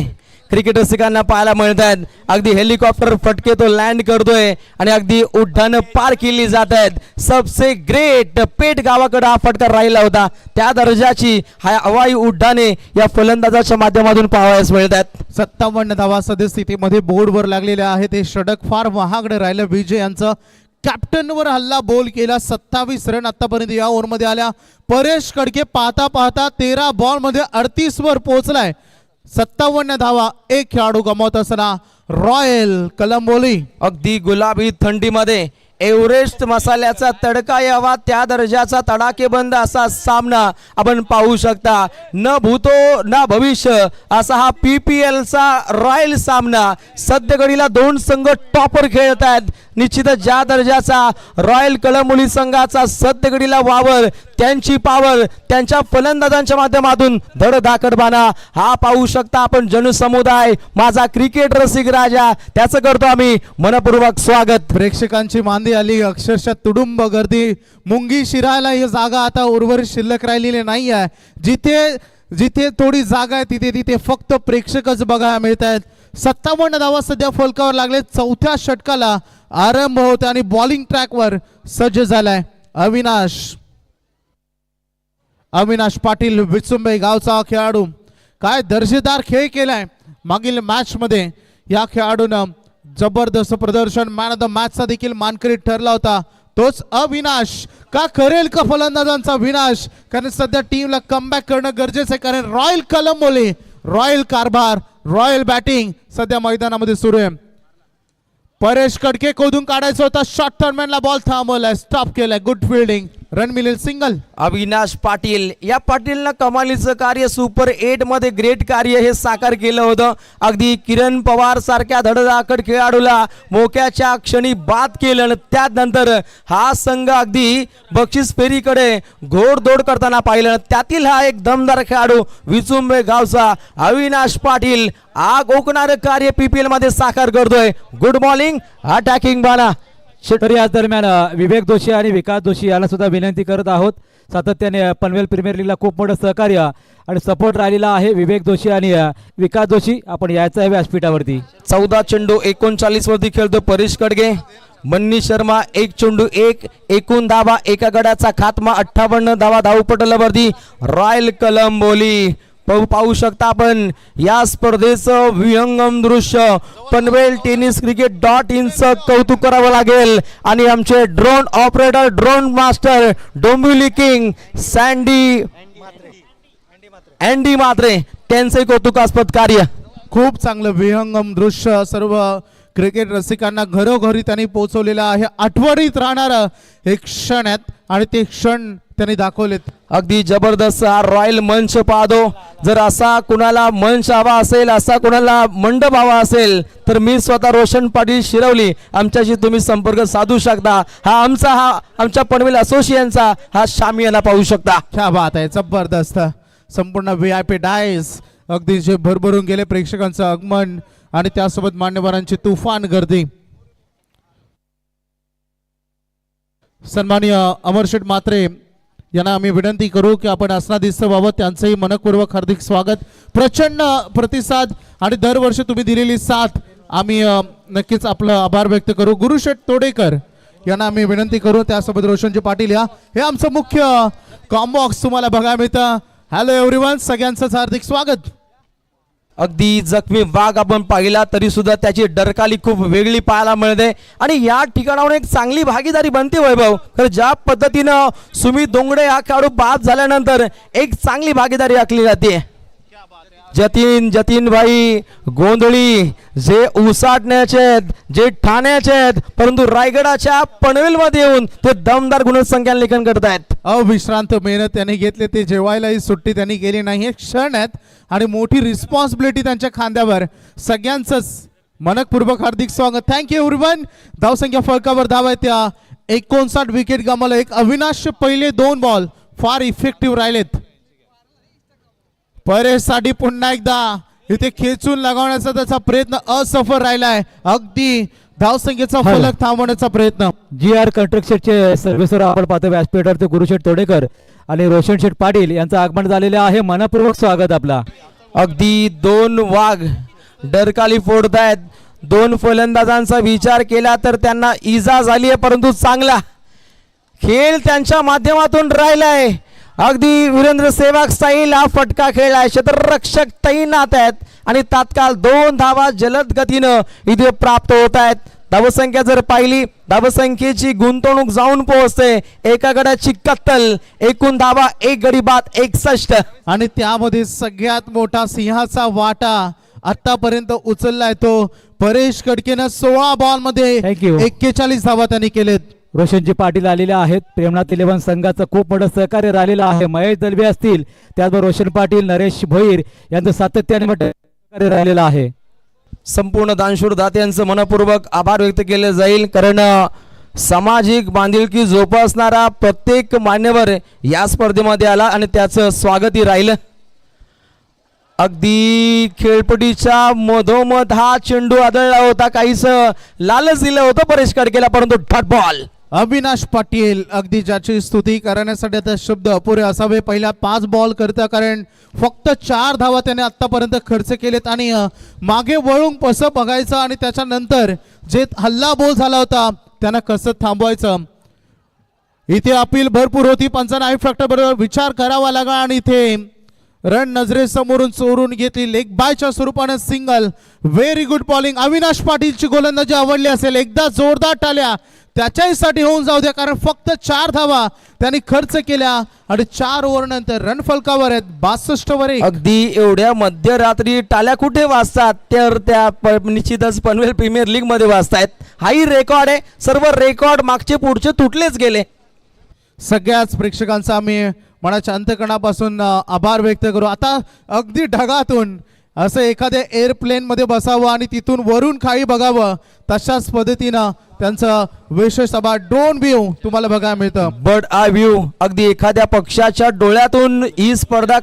क्रिकेट रसिकांना पाहायला मिळत आहेत. अगदी हेलिकॉप्टर फटके तो लँड करतोय आणि अगदी उड्डाणं पार केली जात आहेत. सबसे ग्रेट पेट गावाकडे हा फटका राहिला होता, त्या दर्जाची हवाई उड्डाणे या फलंदाजाच्या माध्यमातून पाहावयास मिळत आहेत. 57 धावा सद्यस्थितीमध्ये बोर्डवर लागलेल्या आहेत. हे षटक फार महागडे राहिलं. विजय यांचं कॅप्टनवर हल्ला बोल केला. 27 रन आतापर्यंत या ओव्हरमध्ये आल्या. परेश कडके पाहता पाहता 13 बॉल मध्ये 38 वर पोहोचलाय. 57 धावा, एक खेळाडू गमावत असताना रॉयल कलंबोली अगदी गुलाबी थंडीमध्ये एव्हरेस्ट मसाल्याचा तडका यावा त्या दर्जाचा तडाकेबंद असा सामना आपण पाहू शकता. न भूतो न भविष्य असा हा PPL चा रॉयल सामना. सध्या घडीला दोन संघ टॉपर खेळत आहेत. निश्चितच ज्या दर्जाचा रॉयल कलंबोली संघाचा सध्या घडीला वावर, त्यांची पावर, त्यांच्या फलंदाजांच्या माध्यमातून धडधाकटबाणा हा पाहू शकता आपण. जनसमुदाय माझा क्रिकेट रसिक राजा, त्याचं करतो आम्ही मनपूर्वक स्वागत. प्रेक्षकांची मांदी आली. अक्षरशः तुडुंब गर्दी. मुंगी शिरायला ही जागा आता उर्वरित शिल्लक राहिलेली नाही आहे. जिथे जिथे थोडी जागा आहे तिथे तिथे फक्त प्रेक्षकच बघायला मिळत आहेत. 57 धावा सध्या फलकावर लागले. चौथ्या षटकाला आरंभ होते आणि बॉलिंग ट्रॅकवर सज्ज झालाय अविनाश पाटील विचुंबे गावचा खेळाडू. काय दर्जेदार खेळ केलाय मागील मॅच मध्ये. या खेळाडूनं जबरदस्त प्रदर्शन, मॅन ऑफ द मॅचचा देखील मानकरी ठरला होता. तोच अविनाश का करेल का फलंदाजांचा विनाश, कारण सध्या टीमला कमबॅक करणं गरजेचं आहे. कारण रॉयल कलंबोली, रॉयल कारभार, रॉयल बॅटिंग सध्या मैदानामध्ये सुरू आहे. परेश कडके कोदून काढायचा होता, शॉर्ट टर्नमॅनला बॉल थांबवलाय, स्टॉप केलाय. गुड फिल्डिंग, रन मिळेल सिंगल. अविनाश पाटील, या पाटीलनं कमालीचं कार्य सुपर 8 मध्ये ग्रेट कार्य हे साकार केलं होतं. अगदी किरण पवार सारख्या धडधाकट खेळाडूला मोक्याच्या क्षणी बाद केलं आणि त्यानंतर हा संघ अगदी बक्षीस फेरीकडे घोडदौड करताना पाहिलं. त्यातील हा एक दमदार खेळाडू विचुंबे गावचा अविनाश पाटील आग ओकणारं कार्य PPL मध्ये साकार करतोय. गुड मॉर्निंग, अटॅकिंग बाणा. तरी याच दरम्यान विवेक जोशी आणि विकास जोशी यांना सुद्धा विनंती करत आहोत. सातत्याने पनवेल प्रीमियर लीगला खूप मोठं सहकार्य आणि सपोर्ट राहिलेला आहे. विवेक जोशी आणि विकास जोशी, आपण यायचं आहे व्यासपीठावरती. 14 चेंडू 39 वरती खेळतो परेश कडगे. मन्नी शर्मा 1 चेंडू 1, एकूण धावा एका गड्याचा खात्मा 58 धावा धावपटलावरती रॉयल कलंबोली. पाहू शकता आपण या स्पर्धेचं विहंगम दृश्य. पनवेल टेनिस cricket.in चं कौतुक करावं लागेल आणि आमचे drone operator, drone master Dombivli king Andy Matre त्यांचे कौतुकास्पद कार्य. खूप चांगलं विहंगम दृश्य सर्व क्रिकेट रसिकांना घरोघरी त्यांनी पोहोचवलेलं आहे. आठवणीत राहणार एक क्षण आहेत आणि ते क्षण त्यांनी दाखवलेत. अगदी जबरदस्त हा रॉयल मंच पाहतो. जर असा कुणाला मंच हवा असेल, असा कुणाला मंडप हवा असेल तर मी स्वतः रोशन पाटील शिरवली आमच्याशी तुम्ही संपर्क साधू शकता. हा आमच्या पनवेल असोसिएशनचा हा शामियाना पाहू शकता. क्या बात आहे, जबरदस्त. संपूर्ण VIP डायस अगदी जे भरभरून गेले. प्रेक्षकांचं आगमन आणि त्यासोबत मान्यवरांची तुफान गर्दी. सन्माननीय अमरशेठ म्हात्रे यांना आम्ही विनंती करू की आपण आसनाधीस्थाबाबत त्यांचंही मनपूर्वक हार्दिक स्वागत. प्रचंड प्रतिसाद आणि दरवर्षी तुम्ही दिलेली साथ आम्ही नक्कीच आपलं आभार व्यक्त करू. गुरुशेठ तोडेकर यांना आम्ही विनंती करू, त्यासोबत रोशनजी पाटील या. हे आमचं मुख्य कॉम्बॉक्स तुम्हाला बघायला मिळतं. हॅलो एव्हरीवन, सगळ्यांचंच हार्दिक स्वागत. अगदी जखमी वाघ आपण पाहिला तरी सुद्धा त्याची डरकाली खूप वेगळी पाहायला मिळते आणि या ठिकाणावर एक चांगली भागीदारी बनते वैभव. तर ज्या पद्धतीनं सुमित दोंगडे हा खेळाडू बाद झाल्यानंतर एक चांगली भागीदारी आखली जाते. जतीन भाई गोंधळी जे उसाटण्याचे आहेत, जे ठाण्याचे आहेत, परंतु रायगडाच्या पनवेलमध्ये येऊन ते दमदार गुणसंख्या लेखन करतायत. अविश्रांत मेहनत त्यांनी घेतली. ते जेवायलाही सुट्टी त्यांनी केली नाही. हे क्षण आहेत आणि मोठी रिस्पॉन्सिबिलिटी त्यांच्या खांद्यावर. सगळ्यांचंच मनपूर्वक हार्दिक स्वागत. Thank you everyone. धावसंख्या फलकावर धाव आहे त्या 59 विकेट गमावलं. एक अविनाशचे पहिले 2 बॉल फार इफेक्टिव्ह राहिलेत. परेशसाठी पुन्हा एकदा इथे खेचून लगावण्याचा त्याचा प्रयत्न असफल राहिलाय. अगदी धावसंख्येचा फलक थांबवण्याचा प्रयत्न. GR कंस्ट्रक्शनचे सर्व्हिसवर आपण पाहतो व्यासपीठावर ते गुरुशेठ तोडेकर आणि रोशन शेठ पाटील यांचं आगमन झालेलं आहे. मनपूर्वक स्वागत आपला. अगदी 2 वाघ डरकाली फोडतायत. 2 फलंदाजांचा विचार केला तर त्यांना इजा झाली आहे, परंतु चांगला खेळ त्यांच्या माध्यमातून राहिलाय. अगदी वीरेंद्र सेवाग स्टाईल हा फटका खेळलाय. क्षेत्ररक्षक तैनात आहेत आणि तात्काळ 2 धावा जलद गतीनं इथे प्राप्त होत आहेत. धावसंख्या जर पाहिली, धावसंख्येची गुंतवणूक जाऊन पोहोचते एका गडाची कत्तल. एकूण धावा 1 गडी बाद 61. आणि त्यामध्ये सगळ्यात मोठा सिंहाचा वाटा आतापर्यंत उचललाय तो परेश कडकेनं. 16 बॉल मध्ये Thank you. 41 धावा त्यांनी केलेत. रोशनजी पाटील आलेले आहेत. प्रेमनाथ 11 संघाचं खूप मोठं सहकार्य राहिलेलं आहे. महेश दलवे असतील, त्याचबरोबर रोशन पाटील, नरेश भोईर यांचं सातत्याने मोठं सहकार्य राहिलेलं आहे. संपूर्ण दानशूर दात्यांचं मनपूर्वक आभार व्यक्त केले जाईल, कारण सामाजिक बांधिलकी जोपासणारा प्रत्येक मान्यवर या स्पर्धेमध्ये आला आणि त्याचं स्वागतही राहिलं. अगदी खेळपट्टीच्या मधोमध हा चेंडू आदळला होता. काहीच लालच दिलं होतं परेश कडकेला, परंतु डॉट बॉल. अविनाश पाटील अगदी ज्याची स्तुती करण्यासाठी आता शब्द अपुरे असावे. पहिल्या 5 बॉल करता, कारण फक्त 4 धावा त्याने आतापर्यंत खर्च केलेत. आणि मागे वळून कसं बघायचं आणि त्याच्यानंतर जे हल्ला बोल झाला होता त्यांना कसं थांबवायचं. इथे अपील भरपूर होती. पंचांना आय फॅक्टर बरोबर विचार करावा लागला आणि इथे रन नजरेसमोरून चोरून घेतली. लेग बायच्या स्वरूपाने single. Very good bowling. Avinash पाटीलची गोलंदाजी आवडली असेल, एकदा जोरदार टाळ्या त्याच्यासाठी होऊन जाऊ द्या, कारण फक्त 4 धावा त्यांनी खर्च केल्या आणि 4 ओव्हर नंतर रन फलकावर आहेत 62 वर 1. अगदी एवढ्या मध्यरात्री टाळ्या कुठे वाजतात, तर त्या निश्चितच पनवेल प्रीमियर लीग मध्ये वाजतायत. हाही रेकॉर्ड आहे. सर्व रेकॉर्ड मागचे पुढचे तुटलेच गेले. सगळ्याच प्रेक्षकांचा आम्ही मनाच्या अंतकणापासून आभार व्यक्त करू. आता अगदी ढगातून असं एखाद्या एअरप्लेन मध्ये बसावं आणि तिथून वरून खाली बघावं, तशाच पद्धतीनं त्यांचं विशेष आभार. ड्रोन व्ह्यू तुम्हाला बघायला मिळतं. Bird I view. अगदी एखाद्या पक्षाच्या डोळ्यातून ही स्पर्धा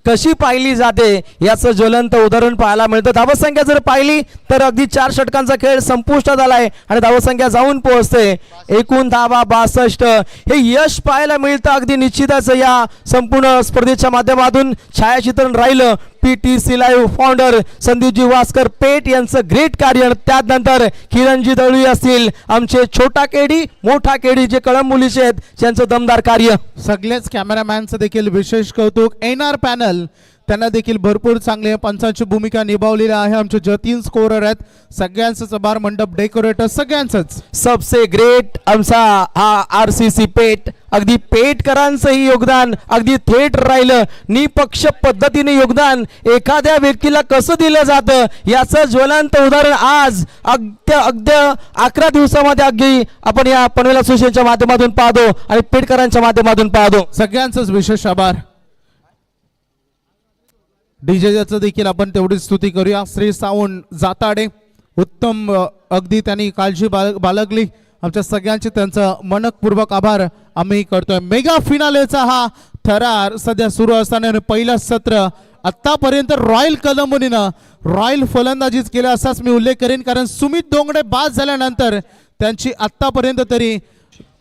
कशी पाहिली जाते याचं ज्वलंत उदाहरण पाहायला मिळतं. धावसंख्या जर पाहिली तर अगदी 4 षटकांचा खेळ संपुष्टात आलाय आणि धावसंख्या जाऊन पोहोचते एकूण धावा 62. हे यश पाहायला मिळतं अगदी निश्चितच या संपूर्ण स्पर्धेच्या माध्यमातून. छायाचित्रण राहिलं PTC live founder Sandeepji Waskar पेठ यांचं ग्रेट कार्य. त्यानंतर किरणजी दळवी असतील, आमचे छोटा केडी मोठा केडी जे कळंबोलीचे आहेत त्यांचं दमदार कार्य. सगळेच कॅमेरामॅनचं देखील विशेष कौतुक. NR पॅनल त्यांना देखील भरपूर चांगले पंचांची भूमिका निभावलेली आहे. आमचे जतीन स्कोरर आहेत, सगळ्यांचंच आभार. मंडप डेकोरेटर सगळ्यांचंच. सबसे ग्रेट आमचा हा RCC पेठ. अगदी पेठकरांचंही योगदान अगदी थेट राहिलं. निपक्ष पद्धतीने योगदान एखाद्या व्यक्तीला कसं दिलं जातं याचं ज्वलंत उदाहरण आज अगदी 11 दिवसामध्ये अगदी आपण या पनवेल असोसिएशनच्या माध्यमातून पाहतो आणि पेठकरांच्या माध्यमातून पाहतो. सगळ्यांचंच विशेष आभार. डीजेचं देखील आपण तेवढीच स्तुती करूया. श्री सावंत जाताडे उत्तम अगदी त्यांनी काळजी बाळगली. आमच्या सगळ्यांचे त्यांचं मनपूर्वक आभार आम्ही करतोय. मेगा फिनालेचा हा थरार सध्या सुरू असताना पहिलं सत्र आतापर्यंत रॉयल कलंबोनीनं रॉयल फलंदाजीच केला असाच मी उल्लेख करेन, कारण सुमित दोंगडे बाद झाल्यानंतर त्यांची आतापर्यंत तरी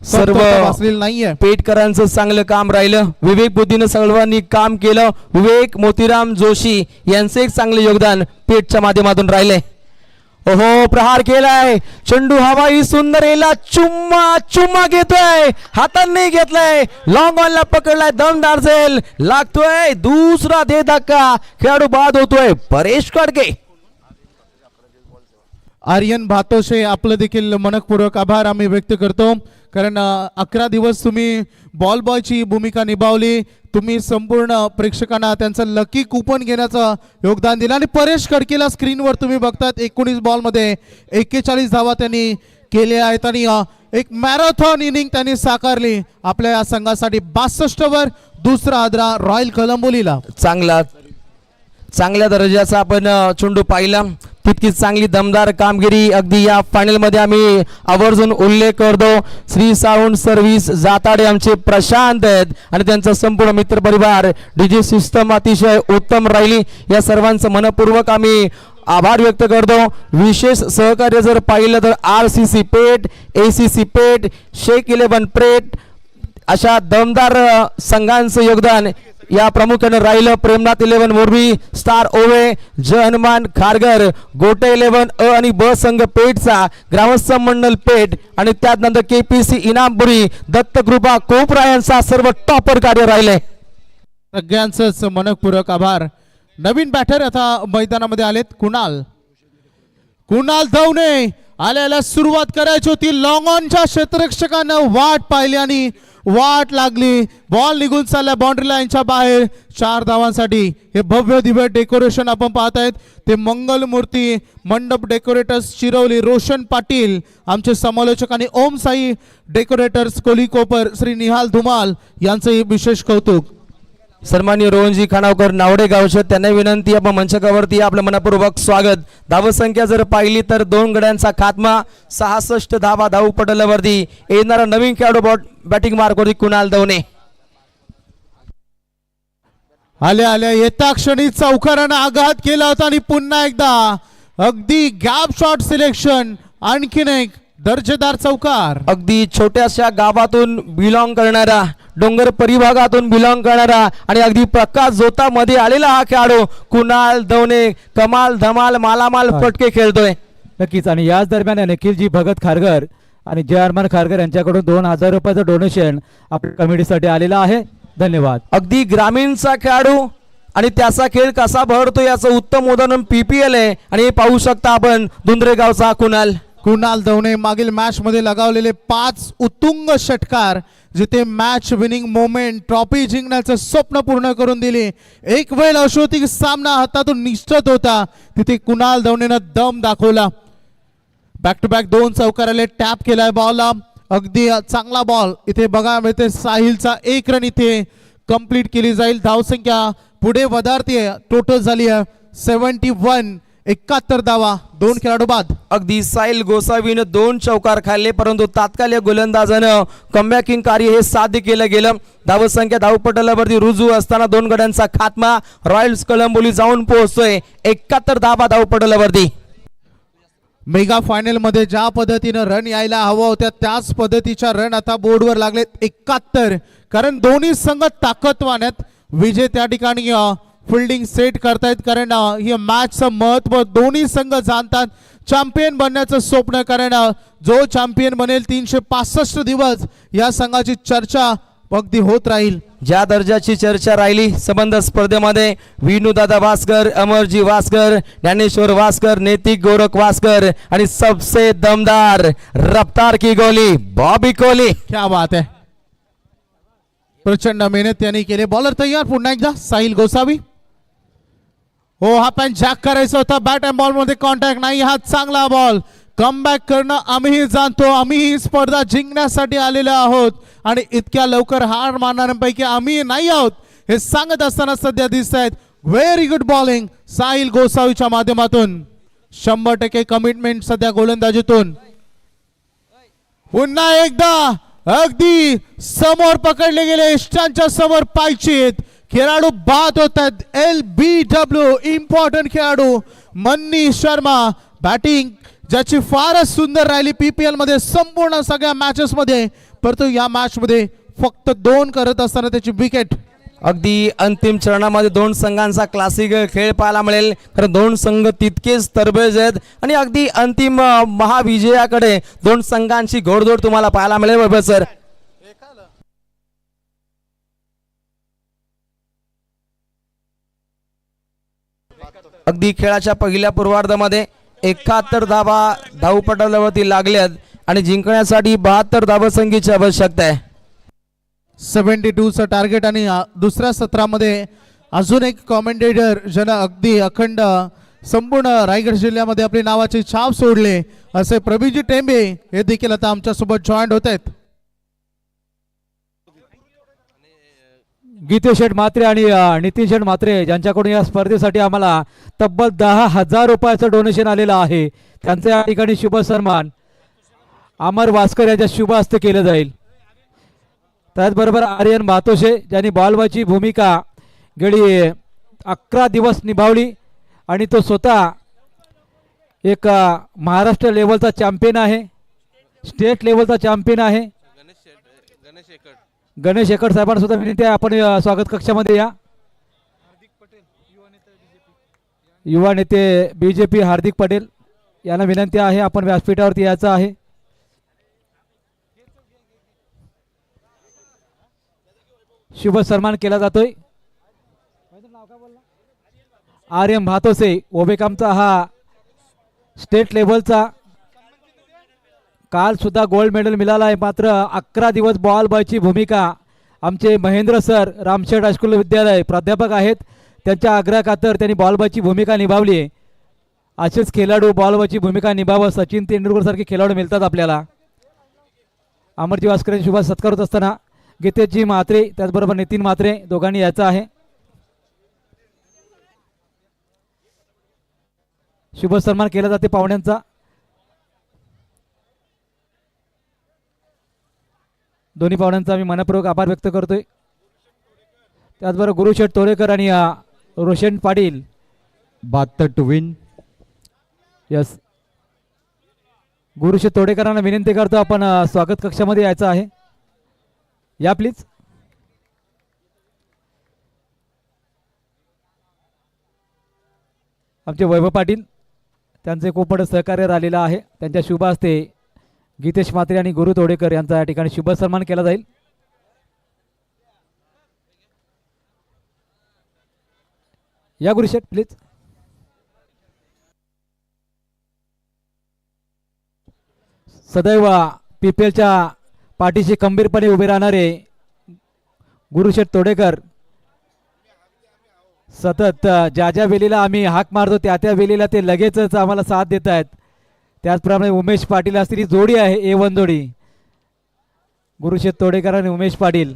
सर्व वाचलेलं नाहीये. पेठकरांचं चांगलं काम राहिलं. विवेक बुद्धीनं सर्वांनी काम केलं. विवेक मोतीराम जोशी यांचं एक चांगलं योगदान पेठच्या माध्यमातून राहिले. ओहो, प्रहार केलाय. चेंडू हवाई सुंदर येला. चुम्मा घेतोय, हातात नाही घेतलाय. लॉंग ऑनला पकडलाय. दमदार झेल लागतोय. दुसरा दे धक्का. खेळाडू बाद होतोय. परेश कडके. आर्यन भातोशे आपलं देखील मनपूर्वक आभार आम्ही व्यक्त करतो, कारण 11 दिवस तुम्ही बॉल बॉयची भूमिका निभावली. तुम्ही संपूर्ण प्रेक्षकांना त्यांचं लकी कुपन घेण्याचं योगदान दिलं. आणि परेश कडकेला स्क्रीनवर तुम्ही बघतात 19 बॉलमध्ये 41 धावा त्यांनी केल्या आहेत आणि एक मॅरेथॉन इनिंग त्यांनी साकारली आपल्या या संघासाठी. 62 वर दुसरा आदरा रॉयल कलंबोलीला. चांगल्या दर्जाचा आपण चेंडू पाहिला. तितकीच चांगली दमदार कामगिरी अगदी या फायनल मध्ये आम्ही आवर्जून उल्लेख करतो. श्री साऊंड सर्व्हिस जाताडे आमचे प्रशांत आहेत आणि त्यांचा संपूर्ण मित्र परिवार. डीजे सिस्टम अतिशय उत्तम राहिली. या सर्वांचं मनपूर्वक आम्ही आभार व्यक्त करतो. विशेष सहकार्य जर पाहिलं तर RCC पेठ, ACC पेठ, शेख 11 पेठ अशा दमदार संघांचं योगदान या प्रामुख्याने राहिलं. प्रेमनाथ 11 मोरबी, स्टार ओवे, जय हनुमान खारघर, गोटे 11 अ आणि ब संघ पेठचा, ग्रामस्थ मंडल पेठ आणि त्यानंतर KPC इनामपुरी, दत्त कृपा कोपरा यांचा सर्व टॉपर कार्य राहिले. सगळ्यांचंच मनपूर्वक आभार. नवीन बॅटर आता मैदानामध्ये आलेत. कुणाल धवणे आल्याला सुरुवात करायची होती. लॉंग ऑनच्या क्षेत्ररक्षकानं वाट पाहिली आणि वाट लागली. बॉल निघून चालला बाउंड्री लाईनच्या बाहेर. 4 धावांसाठी हे भव्य दिव्य डेकोरेशन आपण पाहतायत ते मंगलमूर्ती मंडप डेकोरेटर्स चिरवली, रोशन पाटील आमचे समालोचक आणि ओम साई डेकोरेटर्स कोलीकोपर श्री निहाल धुमाल यांचंही विशेष कौतुक. सन्माननीय रोहनजी खानावकर नावडे गावचे त्यांना विनंती आपण मंचकावरती आपलं मनपूर्वक स्वागत. धावसंख्या जर पाहिली तर 2 गड्यांचा खात्मा, 66 धावा धाव पटलावरती. येणारा नवीन खेळाडू बॅटिंग मार्कवरती कुणाल धवणे. आल्या येता क्षणी चौकारानं आघात केला होता आणि पुन्हा एकदा अगदी गॅप शॉट सिलेक्शन. आणखीन एक दर्जेदार चौकार. अगदी छोट्याशा गावातून बिलॉंग करणारा, डोंगर परिभागातून बिलॉंग करणारा आणि अगदी प्रकाश जोता मध्ये आलेला हा खेळाडू कुणाल धवणे कमाल धमाल मालामाल फटके खेळतोय. नक्कीच. आणि याच दरम्यान निखिलजी भगत खारघर आणि जय हनुमान खारघर यांच्याकडून 2000 रुपयाचं डोनेशन आपल्या कमिटीसाठी आलेलं आहे. धन्यवाद. अगदी ग्रामीणचा खेळाडू आणि त्याचा खेळ कसा भरतो याचं उत्तम उदाहरण PPL आहे. आणि हे पाहू शकता आपण धुंद्रेगावचा कुणाल धवणे मागील मॅच मध्ये लगावलेले 5 उत्तुंग षटकार जिथे मॅच विनिंग मोमेंट ट्रॉफी जिंकण्याचं स्वप्न पूर्ण करून दिले. एक वेळ अशी होती की सामना हातातून निश्चित होता, तिथे कुणाल धवणेनं दम दाखवला. बॅक टू बॅक 2 चौकाराले टॅप केलाय बॉलला. अगदी चांगला बॉल इथे बघा मिळते. साहिलचा 1 रन इथे कंप्लीट केली जाईल. धावसंख्या पुढे वधारते. टोटल झाली आहे 71. 71 धावा 2 खेळाडू बाद. अगदी साहिल गोसावीनं 2 चौकार खाल्ले परंतु तात्कालिक गोलंदाजानं कमबॅकिंग कार्य हे साध्य केलं गेलं. धावसंख्या धावपटलावरती रुजू असताना 2 गड्यांचा खात्मा. रॉयल्स कळंबोली जाऊन पोहोचतोय 71 धावा धावपटलावरती. मेगा फायनल मध्ये ज्या पद्धतीनं रन यायला हवा होत्या त्याच पद्धतीच्या रन आता बोर्डवर लागलेत 71. कारण दोन्ही संघ ताकदवान आहेत. विजय त्या ठिकाणी फिल्डिंग सेट करतायत कारण ही मॅचचं महत्व दोन्ही संघ जाणतात. चॅम्पियन बनण्याचं स्वप्न कारण जो चॅम्पियन बनेल 365 दिवस या संघाची चर्चा अगदी होत राहील. ज्या दर्जाची चर्चा राहिली संबंध स्पर्धेमध्ये विनूदादा वास्कर, अमरजी वास्कर, ज्ञानेश्वर वास्कर, नैतिक गोरख वास्कर आणि सबसे दमदार रफ्तार की गोली बॉबी कोहली. क्या बात है. प्रचंड मेहनत त्यांनी केली. बॉलर तयार. पुन्हा एकदा साहिल गोसावी. हो हा पॅन जॅक करायचा होता. बॅट अँड बॉल मध्ये कॉन्टॅक्ट नाही. हा चांगला बॉल. कमबॅक करणं आम्हीही जाणतो. आम्ही ही स्पर्धा जिंकण्यासाठी आलेलो आहोत आणि इतक्या लवकर हार मानणाऱ्यांपैकी आम्ही नाही आहोत हे सांगत असताना सध्या दिसत आहेत. व्हेरी गुड बॉलिंग साहिल गोसावीच्या माध्यमातून. 100% कमिटमेंट सध्या गोलंदाजीतून. पुन्हा एकदा अगदी समोर पकडले गेले. इष्टांच्या समोर पायचीत खेळाडू बाद होत आहेत. LBW इम्पॉर्टंट खेळाडू मन्नी शर्मा. बॅटिंग ज्याची फारच सुंदर राहिली PPL मध्ये संपूर्ण सगळ्या मॅचेस मध्ये, परंतु या मॅच मध्ये फक्त 2 करत असताना त्याची विकेट. अगदी अंतिम चरणामध्ये 2 संघांचा क्लासिक खेळ पाहायला मिळेल. कारण 2 संघ तितकेच तरबेज आहेत आणि अगदी अंतिम महाविजयाकडे 2 संघांची घोडदौड तुम्हाला पाहायला मिळेल. बरोबर सर. अगदी खेळाच्या पहिल्या पूर्वार्धामध्ये 71 धावा धावपटलावरती लागल्यात आणि जिंकण्यासाठी 72 धावसंख्येची आवश्यकता आहे. 72 चं टार्गेट. आणि दुसऱ्या सत्रामध्ये अजून एक कॉमेंटेटर ज्यानं अगदी अखंड संपूर्ण रायगड जिल्ह्यामध्ये आपली नावाची छाप सोडले असे प्रभीजी टेंबे हे देखील आता आमच्या सोबत जॉईंट होत आहेत. गीतेश शेठ म्हात्रे आणि नितीन शेठ म्हात्रे ज्यांच्याकडून या स्पर्धेसाठी आम्हाला तब्बल 10,000 रुपयाचं डोनेशन आलेलं आहे. त्यांचं या ठिकाणी शुभ सन्मान अमर वास्कर यांच्या शुभ हस्ते केलं जाईल. त्याचबरोबर आर्यन भातोशे ज्यांनी बॉलबॉयची भूमिका गेली 11 दिवस निभावली आणि तो स्वतः एक महाराष्ट्र लेवलचा चॅम्पियन आहे, स्टेट लेवलचा चॅम्पियन आहे. गणेश एकड साहेबांना सुद्धा विनंती आहे आपण स्वागत कक्षामध्ये या. युवा नेते BJP हार्दिक पटेल यांना विनंती आहे आपण व्यासपीठावरती यायचं आहे. शुभ सन्मान केला जातोय. आर्यन भातोसे ओबेकामचा हा स्टेट लेवलचा काल सुद्धा गोल्ड मेडल मिळाला आहे. मात्र 11 दिवस बॉल बॉयची भूमिका आमचे महेंद्र सर रामशेठ हायस्कूल विद्यालय प्राध्यापक आहेत, त्यांच्या आग्रहाखातर त्यांनी बॉल बॉयची भूमिका निभावली आहे. असेच खेळाडू बॉल बॉयची भूमिका निभावं. सचिन तेंडुलकर सारखे खेळाडू मिळतात आपल्याला. अमरजी वास्कर यांनी शुभ सत्कार होत असताना गीतेशजी म्हात्रे त्याचबरोबर नितीन म्हात्रे दोघांनी यायचं आहे. शुभ सन्मान केला जाते पाहुण्यांचा. दोन्ही पाहुण्यांचा आम्ही मनपूर्वक आभार व्यक्त करतोय. त्याचबरोबर गुरुशेठ तोडेकर आणि रोशन पाटील बात टू विन. यस, गुरुशेठ तोडेकरांना विनंती करतो आपण स्वागत कक्षामध्ये यायचं आहे. या प्लीज. आमचे वैभव पाटील त्यांचे खूप मोठं सहकार्य राहिलेलं आहे. त्यांच्या शुभ हस्ते गीतेश म्हात्रे आणि गुरु तोडेकर यांचा या ठिकाणी शुभ सन्मान केला जाईल. या गुरुशेठ प्लीज. सदैव PPLच्या पाठीशी खंबीरपणे उभे राहणारे गुरुशेठ तोडेकर सतत ज्या ज्या वेळेला आम्ही हाक मारतो त्या वेळेला ते लगेचच आम्हाला साथ देत आहेत. त्याचप्रमाणे उमेश पाटील असलेली जोडी आहे A1 जोडी गुरुशेठ तोडेकर आणि उमेश पाटील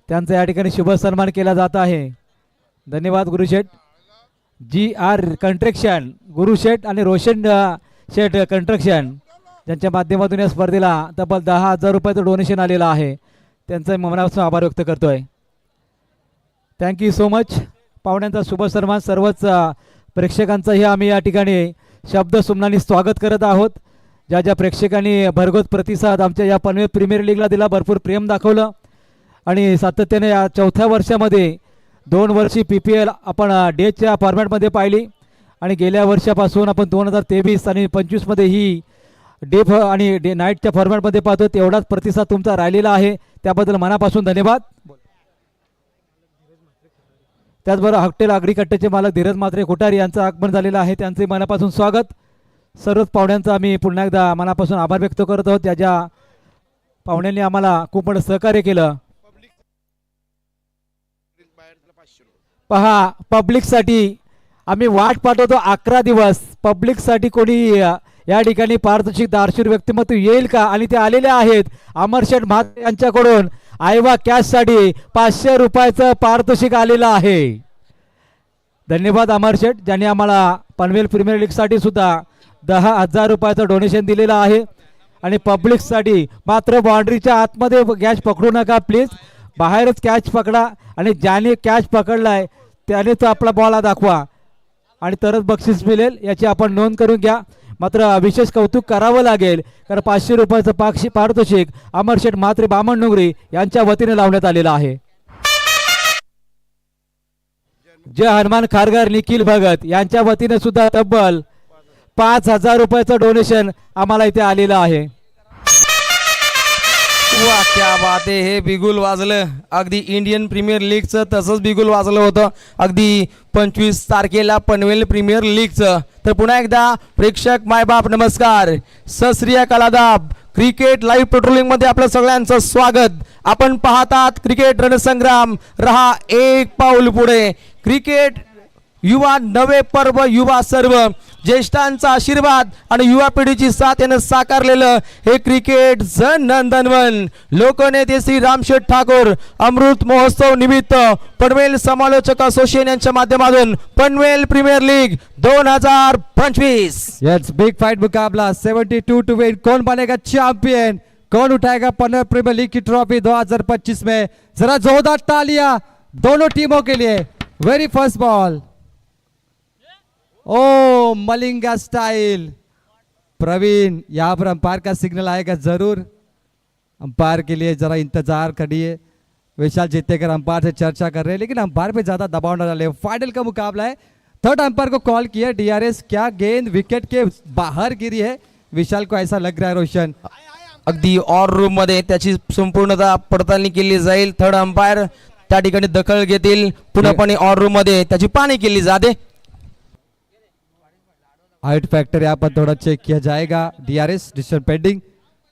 त्यांचा या ठिकाणी शुभ सन्मान केला जात आहे. धन्यवाद गुरुशेठ. GR कंस्ट्रक्शन गुरुशेठ आणि रोशन शेठ कंस्ट्रक्शन ज्यांच्या माध्यमातून या स्पर्धेला तब्बल 10,000 रुपयाचं डोनेशन आलेलं आहे, त्यांचा मनापासून आभार व्यक्त करतोय. Thank you so much. पाहुण्यांचा शुभ सन्मान सर्वच प्रेक्षकांचंही आम्ही या ठिकाणी शब्द सुमनाने स्वागत करत आहोत. ज्या ज्या प्रेक्षकांनी भरघोस प्रतिसाद आमच्या या पनवेल प्रीमियर लीगला दिला, भरपूर प्रेम दाखवलं आणि सातत्याने या 4थ्या वर्षामध्ये 2 वर्षी PPL आपण डेच्या फॉर्मॅटमध्ये पाहिली आणि गेल्या वर्षापासून आपण 2023 आणि 25 मध्ये ही आणि डे नाईटच्या फॉर्मॅटमध्ये पाहतो. तेवढाच प्रतिसाद तुमचा राहिलेला आहे, त्याबद्दल मनापासून धन्यवाद. त्याचबरोबर हॉटेल आगरीकट्ट्याचे मालक धीरज म्हात्रे कोठारी यांचं आगमन झालेलं आहे, त्यांचे मनापासून स्वागत. सर्वच पाहुण्यांचं आम्ही पुन्हा एकदा मनापासून आभार व्यक्त करत आहोत. ज्या ज्या पाहुण्यांनी आम्हाला खूप मोठं सहकार्य केलं. पहा, पब्लिकसाठी आम्ही वाट पाठवतो 11 दिवस. पब्लिकसाठी कोणी या ठिकाणी पारितोषिक दार्शनिक व्यक्तिमत्व येईल का? आणि ते आलेले आहेत. अमरशेठ म्हात्रे यांच्याकडून आयवा कॅशसाठी 500 रुपयाचं पारितोषिक आलेलं आहे. धन्यवाद अमरशेठ, ज्यांनी आम्हाला पनवेल प्रीमियर लीगसाठी सुद्धा 10,000 रुपयाचं डोनेशन दिलेलं आहे. आणि पब्लिकसाठी मात्र बाउंड्रीच्या आतमध्ये कॅच पकडू नका प्लीज, बाहेरच कॅच पकडा आणि ज्याने कॅच पकडलाय त्याने तो आपला बॉल दाखवा आणि तरच बक्षीस मिळेल, याची आपण नोंद करून घ्या. मात्र विशेष कौतुक करावं लागेल कारण 500 रुपयाचं पारितोषिक अमरशेठ म्हात्रे बामणडोंगरी यांच्या वतीने लावण्यात आलेलं आहे. जय हनुमान खारघर निखिल भगत यांच्या वतीने सुद्धा तब्बल 5,000 रुपयाचं डोनेशन आम्हाला इथे आलेलं आहे. वा क्या बात आहे. हे बिगुल वाजलं अगदी इंडियन प्रीमियर लीगचं, तसंच बिगुल वाजलं होतं अगदी 25 तारखेला पनवेल प्रीमियर लीगचं. तर पुन्हा एकदा प्रेक्षक मायबाप नमस्कार, सत श्री अकाल, आदाब. क्रिकेट लाईव्ह पेट्रोलिंग मध्ये आपलं सगळ्यांचं स्वागत. आपण पाहतात क्रिकेट रणसंग्राम, रहा एक पाऊल पुढे. क्रिकेट युवा नवे पर्व युवा सर्व ज्येष्ठांचा आशीर्वाद आणि युवा पिढीची साथ यानं साकारलेलं हे क्रिकेट जन नंदनवन लोकनेते श्री रामशेठ ठाकूर अमृत महोत्सव निमित्त पनवेल समालोचक असोसिएशन यांच्या माध्यमातून Panvel premier league 2025 yes big fight मुकाबला 72 टू विन। कौन बनेगा चैंपियन, कौन उठाएगा पनवेल प्रीमियर लीग की ट्रॉफी 2025 में? जरा जोरदार तालियां दोनों टीमों के लिए। Very first ball, oh Malinga style. Praveen, यहाँ पर अंपायर का सिग्नल आएगा जरूर, अंपायर के लिए जरा इंतजार करिए। विशाल जीतेकर अंपायर से चर्चा कर रहे हैं, लेकिन अंपायर पे ज्यादा दबाव न डाले। फाइनल का मुकाबला है, थर्ड अंपायर को कॉल किया डीआरएस। क्या गेंद विकेट के बाहर गिरी है, विशाल को ऐसा लग रहा है रोशन। अगदी ऑर रूम मध्ये त्याची संपूर्णतः पडताळणी केली जाईल। थर्ड अंपायर त्या ठिकाणी दखल घेतील, पूर्णपणे ऑर रूम मध्ये त्याची पाहणी केली जाते। हाइट फैक्टर यहाँ पर थोड़ा चेक किया जाएगा। DRS decision pending.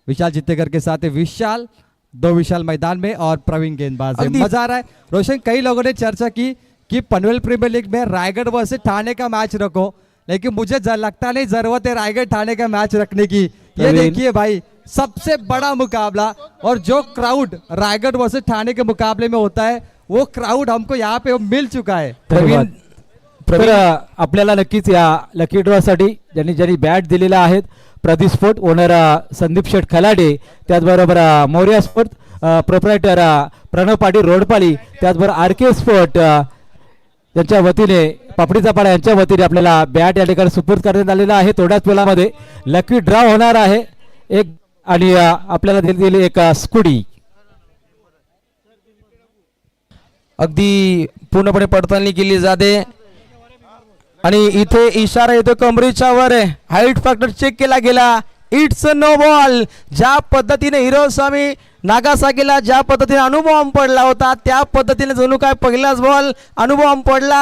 Vishal Jitekar के साथ है विशाल, दो विशाल मैदान में और प्रवीण गेंदबाज है। मजा आ रहा है रोशन। कई लोगों ने चर्चा की कि पनवेल प्रीमियर लीग में रायगढ़ वर्सेस ठाणे का मैच रखो, लेकिन मुझे लगता नहीं जरूरत है रायगढ़ ठाणे का मैच रखने की। ये देखिए भाई, सबसे बड़ा मुकाबला, और जो क्राउड रायगढ़ वर्सेस ठाणे के मुकाबले में होता है वो क्राउड हमको यहाँ पे मिल चुका है। प्रवीण तर आपल्याला नक्कीच या लकी ड्रॉ साठी ज्यांनी ज्यांनी बॅट दिलेला आहेत, प्रदीप स्पोर्ट ओनर संदीप शेठ खलाडे, त्याचबरोबर मौर्या स्पोर्ट प्रोप्रायटर प्रणव पाटील रोडपाली, त्याचबरोबर आरके स्पोर्ट यांच्या वतीने पापडीचा पाडा यांच्या वतीने आपल्याला बॅट या ठिकाणी सुपूर्द करण्यात आलेला आहे। थोड्याच वेळामध्ये लकी ड्रॉ होणार आहे एक, आणि आपल्याला दिलेली एक स्कूटी। अगदी पूर्णपणे पडताळणी केली जाते आणि इथे इशारा येतो कमरेच्या वर, हाईट फॅक्टर चेक केला गेला। It's no ball. ज्या पद्धतीने हिरोस्वामी नागासाकीला ज्या पद्धतीने अनुभव पडला होता, त्या पद्धतीने जणू काय पहिलाच बॉल अनुभव पडला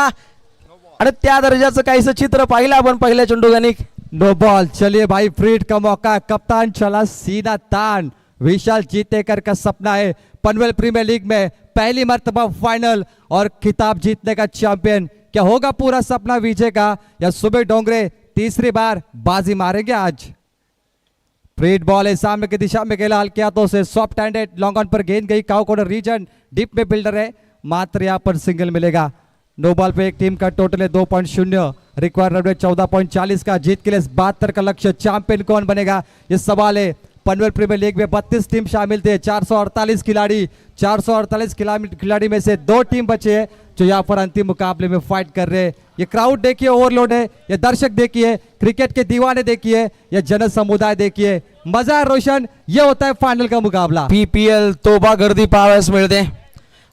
आणि त्या दर्जाचं काहीसं चित्र पाहिलं आपण पहिल्या चेंडूगानी। No ball. चलिए भाई, फ्रीड का मौका, कप्तान चला सीधा तान। विशाल जीतेकर का सपना है पनवेल प्रीमियर लीग में पहली मर्तबा फाइनल और खिताब जीतने का चैंपियन। क्या होगा पूरा सपना विजय का, या सुबह डोंगरे तीसरी बार बाजी मारेंगे आज? फ्रीड बॉल है, सामने की दिशा में खेला हल्के हाथों से, सॉफ्ट हैंडेड, लॉन्ग ऑन पर गेंद गई, काउ कॉर्नर रीजन, डीप में बिल्डर है, मात्र यहाँ पर सिंगल मिलेगा। नो बॉल पे एक टीम का टोटल है 2.0, रिक्वायर रन 14.40 का। जीत के लिए 72 का लक्ष्य। चैंपियन कौन बनेगा, ये सवाल है। पनवेल प्रीमियर लीग में 32 टीम शामिल थे, 448 खिलाड़ी, 448 खिलाड़ी में से 2 टीम बचे हैं जो यहाँ पर अंतिम मुकाबले में फाइट कर रहे हैं। ये क्राउड देखिए, ओवरलोड है, ये दर्शक देखिए, क्रिकेट के दीवाने देखिए, ये जन समुदाय देखिए। मजा है रोशन, ये होता है फाइनल का मुकाबला। पीपीएल तोबा गर्दी पाहावयास मिळते।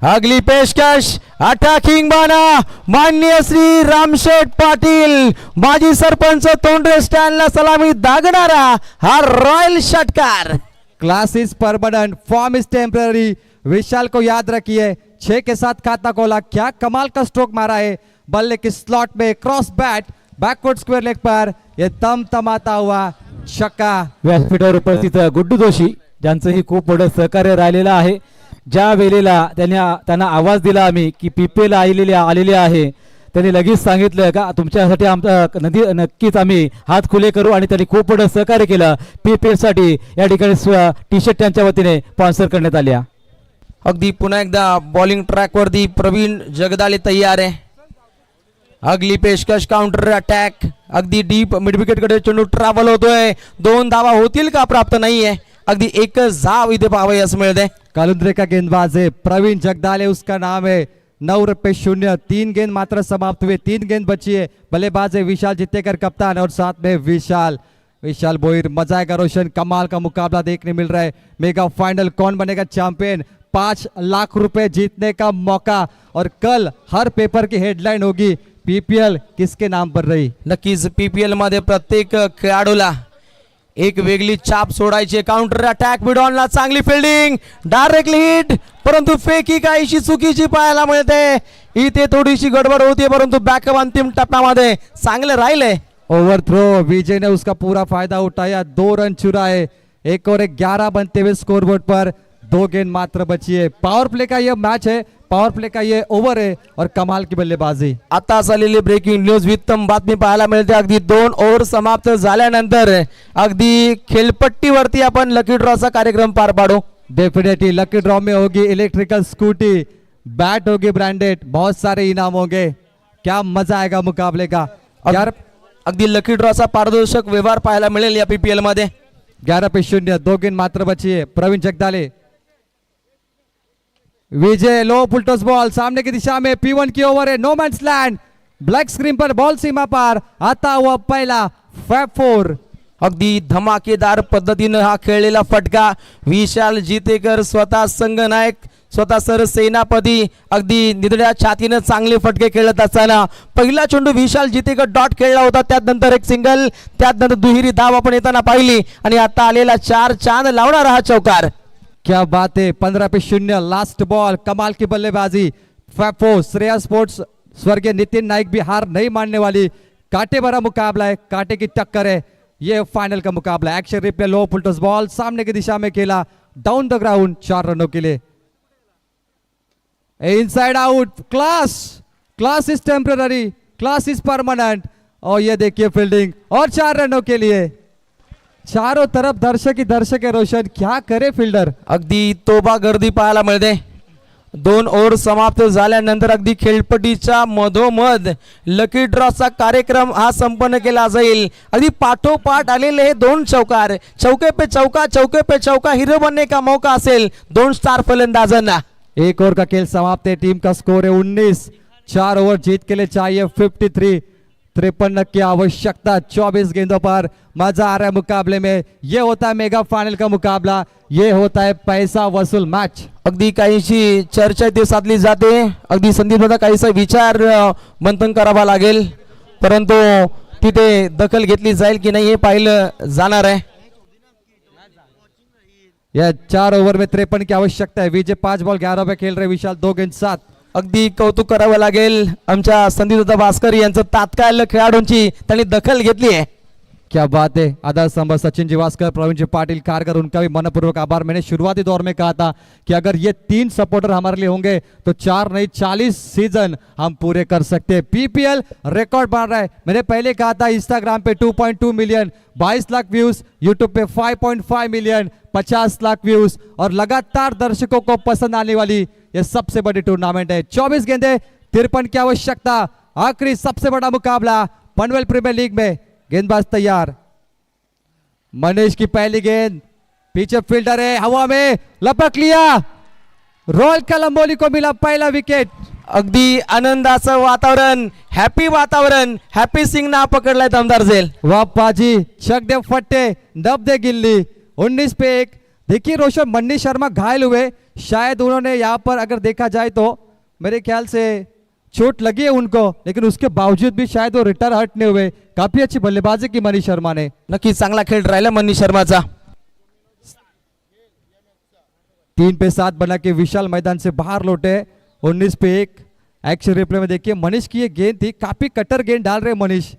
अगली पेशकश अटॅकिंग बाना माननीय श्री रामशेठ पाटील, माजी सरपंच तोंडरे स्टँडला सलामी दागणारा हा रॉयल षटकार। Class is permanent, form is temporary. Vishal को याद रखिए, 6 के साथ खाता खोला, क्या कमाल का स्ट्रोक मारा है। बल्ले की स्लॉट में cross bat, backward square leg पर ये तम तमाता हुआ छक्का। व्यासपीठावर उपस्थित गुड्डू जोशी ज्यांचंही खूप मोठं सहकार्य राहिलेलं आहे। ज्या वेळेला त्यांना आवाज दिला आम्ही की पीपीएल आलेले आहे, त्यांनी लगेच सांगितलं का तुमच्यासाठी आमचा नक्कीच आम्ही हात खुले करू, आणि त्यांनी खूप मोठं सहकार्य केलं। पीपीएल साठी या ठिकाणी टी शर्ट त्यांच्या वतीने स्पॉन्सर करण्यात आल्या। अगदी पुन्हा एकदा बॉलिंग ट्रॅक वरती प्रवीण जगदाले तयार आहे। अगली पेशकश काउंटर अटॅक, अगदी डीप मिड विकेट कडे चेंडू ट्रॅव्हल होतोय। 2 धावा होतील का, प्राप्त नाहीये। अगदी एकच धाव इथे पाहावयास मिळते। कालुंद्रे का गेंदबाज है प्रवीण जगदाले, उसका नाम है। 9 पे 0, 3 गेंद मात्र समाप्त हुए, 3 गेंद बची है। बल्लेबाज है विशाल जीतेकर कप्तान, और साथ में विशाल बोईर। मजा आएगा रोशन, कमाल का मुकाबला देखने मिल रहा है। मेगा फाइनल, कौन बनेगा चैंपियन, 5 लाख रुपए जीतने का मौका, और कल हर पेपर की हेडलाइन होगी पीपीएल किसके नाम पर रही। नक्कीच पीपीएल मध्ये प्रत्येक खेळाडूला एक वेगळी छाप सोडायची। काउंटर अटॅक मिडॉनला चांगली फिल्डिंग, डायरेक्टली हिट, परंतु फेकी काहीशी चुकीची पाहायला मिळते। इथे थोडीशी गडबड होती, परंतु बॅकअप अंतिम टप्प्यामध्ये चांगले राहिले। ओवर थ्रो, विजय ने उसका पूरा फायदा उठाया, 2 रन चुराए। 1 और 11 बनते हुए स्कोरबोर्ड पर, 2 गेंद मात्र बची है। पावर प्ले का यह मैच है, पावर प्ले का ये ओव्हर आहे और कमाल की बल्लेबाजी. आता झालेली ब्रेकिंग न्यूज वित्तम बातमी पाहायला मिळते. अगदी 2 ओव्हर समाप्त झाल्यानंतर अगदी खेळपट्टीवरती आपण लकी ड्रॉचा कार्यक्रम पार पाडू. डेफिनेटली लकी ड्रॉ में होगी इलेक्ट्रिकल स्कूटी, बैट होगी ब्रांडेड, बहुत सारे इनाम होंगे. क्या मजा आएगा मुकाबले का. यार अगदी लकी ड्रॉचा पारदर्शक व्यवहार पाहायला मिळेल या PPL मध्ये. 11-0 2 गेंद मात्र बची है. Pravin Jagdale, Vijay low full toss ball सामने की दिशा में, P1 की ओवर है, no man's land, black screen पर बॉल सीमा पार, आता हुआ पहला फैब 4. अगदी धमाकेदार पद्धतीनं हा खेळलेला फटका. विशाल जितेकर स्वतः संघनायक, स्वतः सर सेनापती अगदी निधड्या छातीनं चांगले फटके खेळत असताना पहिला चेंडू विशाल जितेकर डॉट खेळला होता. त्यानंतर एक सिंगल, त्यानंतर दुहेरी धाव आपण येताना पाहिली आणि आता आलेला 4 चांद लावणारा हा चौकार. क्या बात है. 15-0 लास्ट बॉल, कमाल की बल्लेबाजी. फैब 4 श्रेया स्पोर्ट्स स्वर्गीय नितिन नाइक भी हार नहीं मानने वाली. कांटे भरा मुकाबला है, कांटे की टक्कर है. ये फाइनल का मुकाबला. Action replay, low full toss ball सामने की दिशा में खेला, डाउन द ग्राउंड, 4 रनों के लिए. Inside out. Class is temporary, class is permanent. और ये देखिए फील्डिंग और 4 रनों के लिए. चारों तरफ दर्शक ही दर्शक है. रोशन क्या करे फील्डर. अगदी तोबा गर्दी पाहायला मिळते. 2 ओव्हर समाप्त झाल्यानंतर अगदी खेळपट्टीच्या मधोमध लकी ड्रॉचा कार्यक्रम हा संपन्न केला जाईल. अगदी पाठोपाठ आलेले हे 2 चौकार, चौके पे चौका, चौके पे चौका, हिरो बनने का मौका असेल 2 स्टार फलंदाजांना. एक ओवर का खेल समाप्त है. टीम का स्कोर है 19. 4 ओवर जीत के लिए चाहिए 53. 53 की आवश्यकता 24 गेंदों पर. मजा आ रहा है मुकाबले में. ये होता है मेगा फाइनल का मुकाबला, ये होता है पैसा वसूल मैच. अगदी काहीशी चर्चा इथे साधली जाते. अगदी संदीप दादा काहीसा विचार मंथन करावा लागेल, परंतु तिथे दखल घेतली जाईल की नाही हे पाहिलं जाणार आहे. यह 4 ओवर में 53 की आवश्यकता है. विजय 5 बॉल 11 पे खेल रहे, विशाल 2 गेंद 7. अगदी कौतुक करावं लागेल आमच्या संदीप दादा भास्कर यांचं. तात्काळ खेळाडूंची त्यांनी दखल घेतली आहे. क्या बात है. आधार स्तंभ सचिन जिवास्कर, प्रवीण जी पाटिल कारगर, उनका भी मनपूर्वक आभार. मैंने शुरुआती दौर में कहा था कि अगर ये 3 सपोर्टर हमारे लिए होंगे तो 4 नहीं 40 सीजन हम पूरे कर सकते हैं. PPL रिकॉर्ड बन रहा है. मैंने पहले कहा था इंस्टाग्राम पे 2.2 मिलियन, 22 लाख व्यूज, यूट्यूब पे 5.5 मिलियन, 50 लाख व्यूज और लगातार दर्शकों को पसंद आने वाली ये सबसे बड़ी टूर्नामेंट है. 24 गेंदे 53 की आवश्यकता. आखिरी सबसे बड़ा मुकाबला पनवेल प्रीमियर लीग में. गेंदबाज तैयार. मनीष की पहली गेंद, पीछे फील्डर है, हवा में लपक लिया. रॉयल कलंबोली को मिला पहला विकेट. अगदी आनंदाचं वातावरण, हॅपी वातावरण. हॅपी सिंग ना पकडलाय दमदार झेल. वाह पाजी, चक दे फट्टे, दब दे गिल्ली. 19 पे 1. देखिए रोशन, मनीष शर्मा घायल हुए. शायद उन्होंने यहाँ पर अगर देखा जाए तो मेरे ख्याल से चोट लगी है उनको, लेकिन उसके बावजूद भी शायद वो रिटायर हट नहीं हुए. काफी अच्छी बल्लेबाजी की मनीष शर्मा ने. नक्की चांगला खेळ राहिला मनीष शर्माचा. 3 पे 7 बना के विशाल मैदान से बाहर लौटे. 19 पे 1. एक्शन रिप्ले में देखिए मनीष की ये गेंद थी, काफी कटर गेंद डाल रहे मनीष.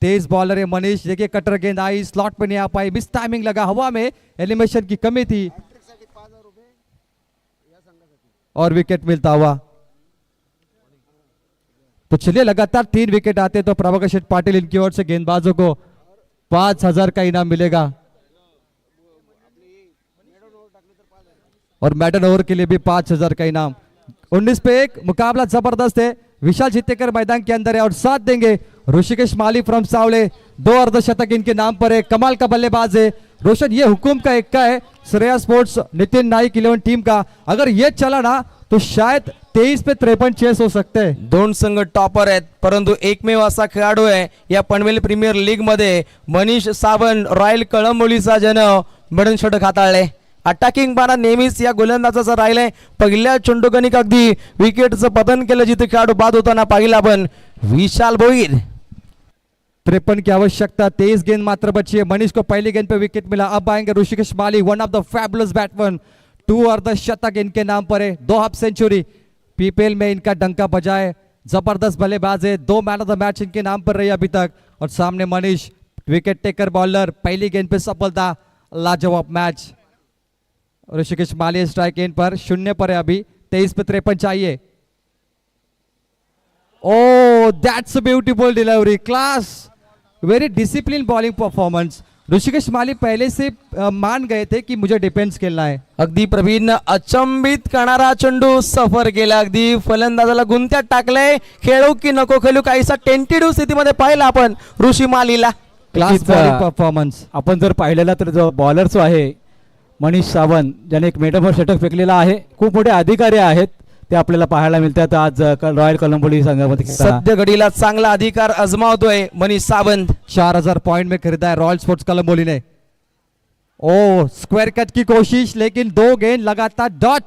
तेज बॉलर है मनीष. देखिए कटर गेंद आई, स्लॉट पे नहीं आ पाई, मिस टाइमिंग लगा, हवा में एलिमिनेशन की कमी थी और विकेट मिलता हुआ. तो चलिए लगातार 3 विकेट आते तो प्रभाकर शेठ पाटिल इनकी ओर से गेंदबाजों को 5,000 का इनाम मिलेगा और मैडन ओवर के लिए भी 5,000 का इनाम. 19 पे 1. मुकाबला जबरदस्त है. विशाल जितेकर मैदान के अंदर है और साथ देंगे ऋषिकेश माली फ्रॉम सावले. 2 अर्धशतक इनके नाम पर है. कमाल का बल्लेबाज है रोशन. ये हुकुम का एक का है श्रेया स्पोर्ट्स नितिन नाइक 11 टीम का. अगर ये चला ना तो शायद 23 पे 53 चेस हो सकते हैं. 2 संघ टॉपर आहेत, परंतु एकमेव असा खेळाडू आहे या पनवेल प्रीमियर लीग मध्ये. मनीष सावंत रॉयल कळंबोलीचा जन मडन षटक हाताळले. अटॅकिंग बाणा नेहमीच या गोलंदाजाचा राहिलाय. पहिल्या चेंडूगणिक अगदी विकेटचं पतन केलं जिथे खेळाडू बाद होताना पाहिला आपण विशाल भोईर. 53 की आवश्यकता. 23 गेंद मात्र बची है. मनीष को पहली गेंद पे विकेट मिला. अब आएंगे Hrishikesh Mali, one of the fabulous batsman. 2 अर्धशतक इनके नाम पर है, 2 हाफ सेंचुरी. PPL में इनका डंका बजाए. जबरदस्त बल्लेबाज है. 2 मैन ऑफ द मैच इनके नाम पर रही अभी तक. और सामने मनीष विकेट टेकर बॉलर. पहली गेंद पे सफलता, लाजवाब मैच. ऋषिकेश माली स्ट्राइक एंड पर 0 पर है अभी. 23 पे 53 चाहिए. Oh, that's a beautiful delivery. Class. Very disciplined bowling performance. Rishikesh माली पहले से मान गए थे की मुझे डिफेन्स खेळना आहे. अगदी प्रवीण अचंबित करणारा चेंडू सफर केला. अगदी फलंदाजाला गुंत्यात टाकलंय. खेळू की नको खेळू काहीसा टेंटेटिव्ह स्थितीमध्ये पाहिला आपण ऋषी मालीला. क्लास नक्कीच, बॉलिंग परफॉर्मन्स. आपण जर पाहिलेला तर जो बॉलर जो आहे मनीष सावंत ज्याने एक मेडमवर षटक फेकलेला आहे, खूप मोठे अधिकारी आहेत ते आपल्याला पाहायला मिळतात आज रॉयल कोलंबोली संघामध्ये खेळताना. सध्या घडीला चांगला अधिकार अजमावतोय मनीष सावंत. 4000 पॉइंट में खरीदा है रॉयल स्पोर्ट्स कोलंबोली ने. ओ स्क्वायर कट की कोशिश लेकिन 2 गेंद लगातार डॉट.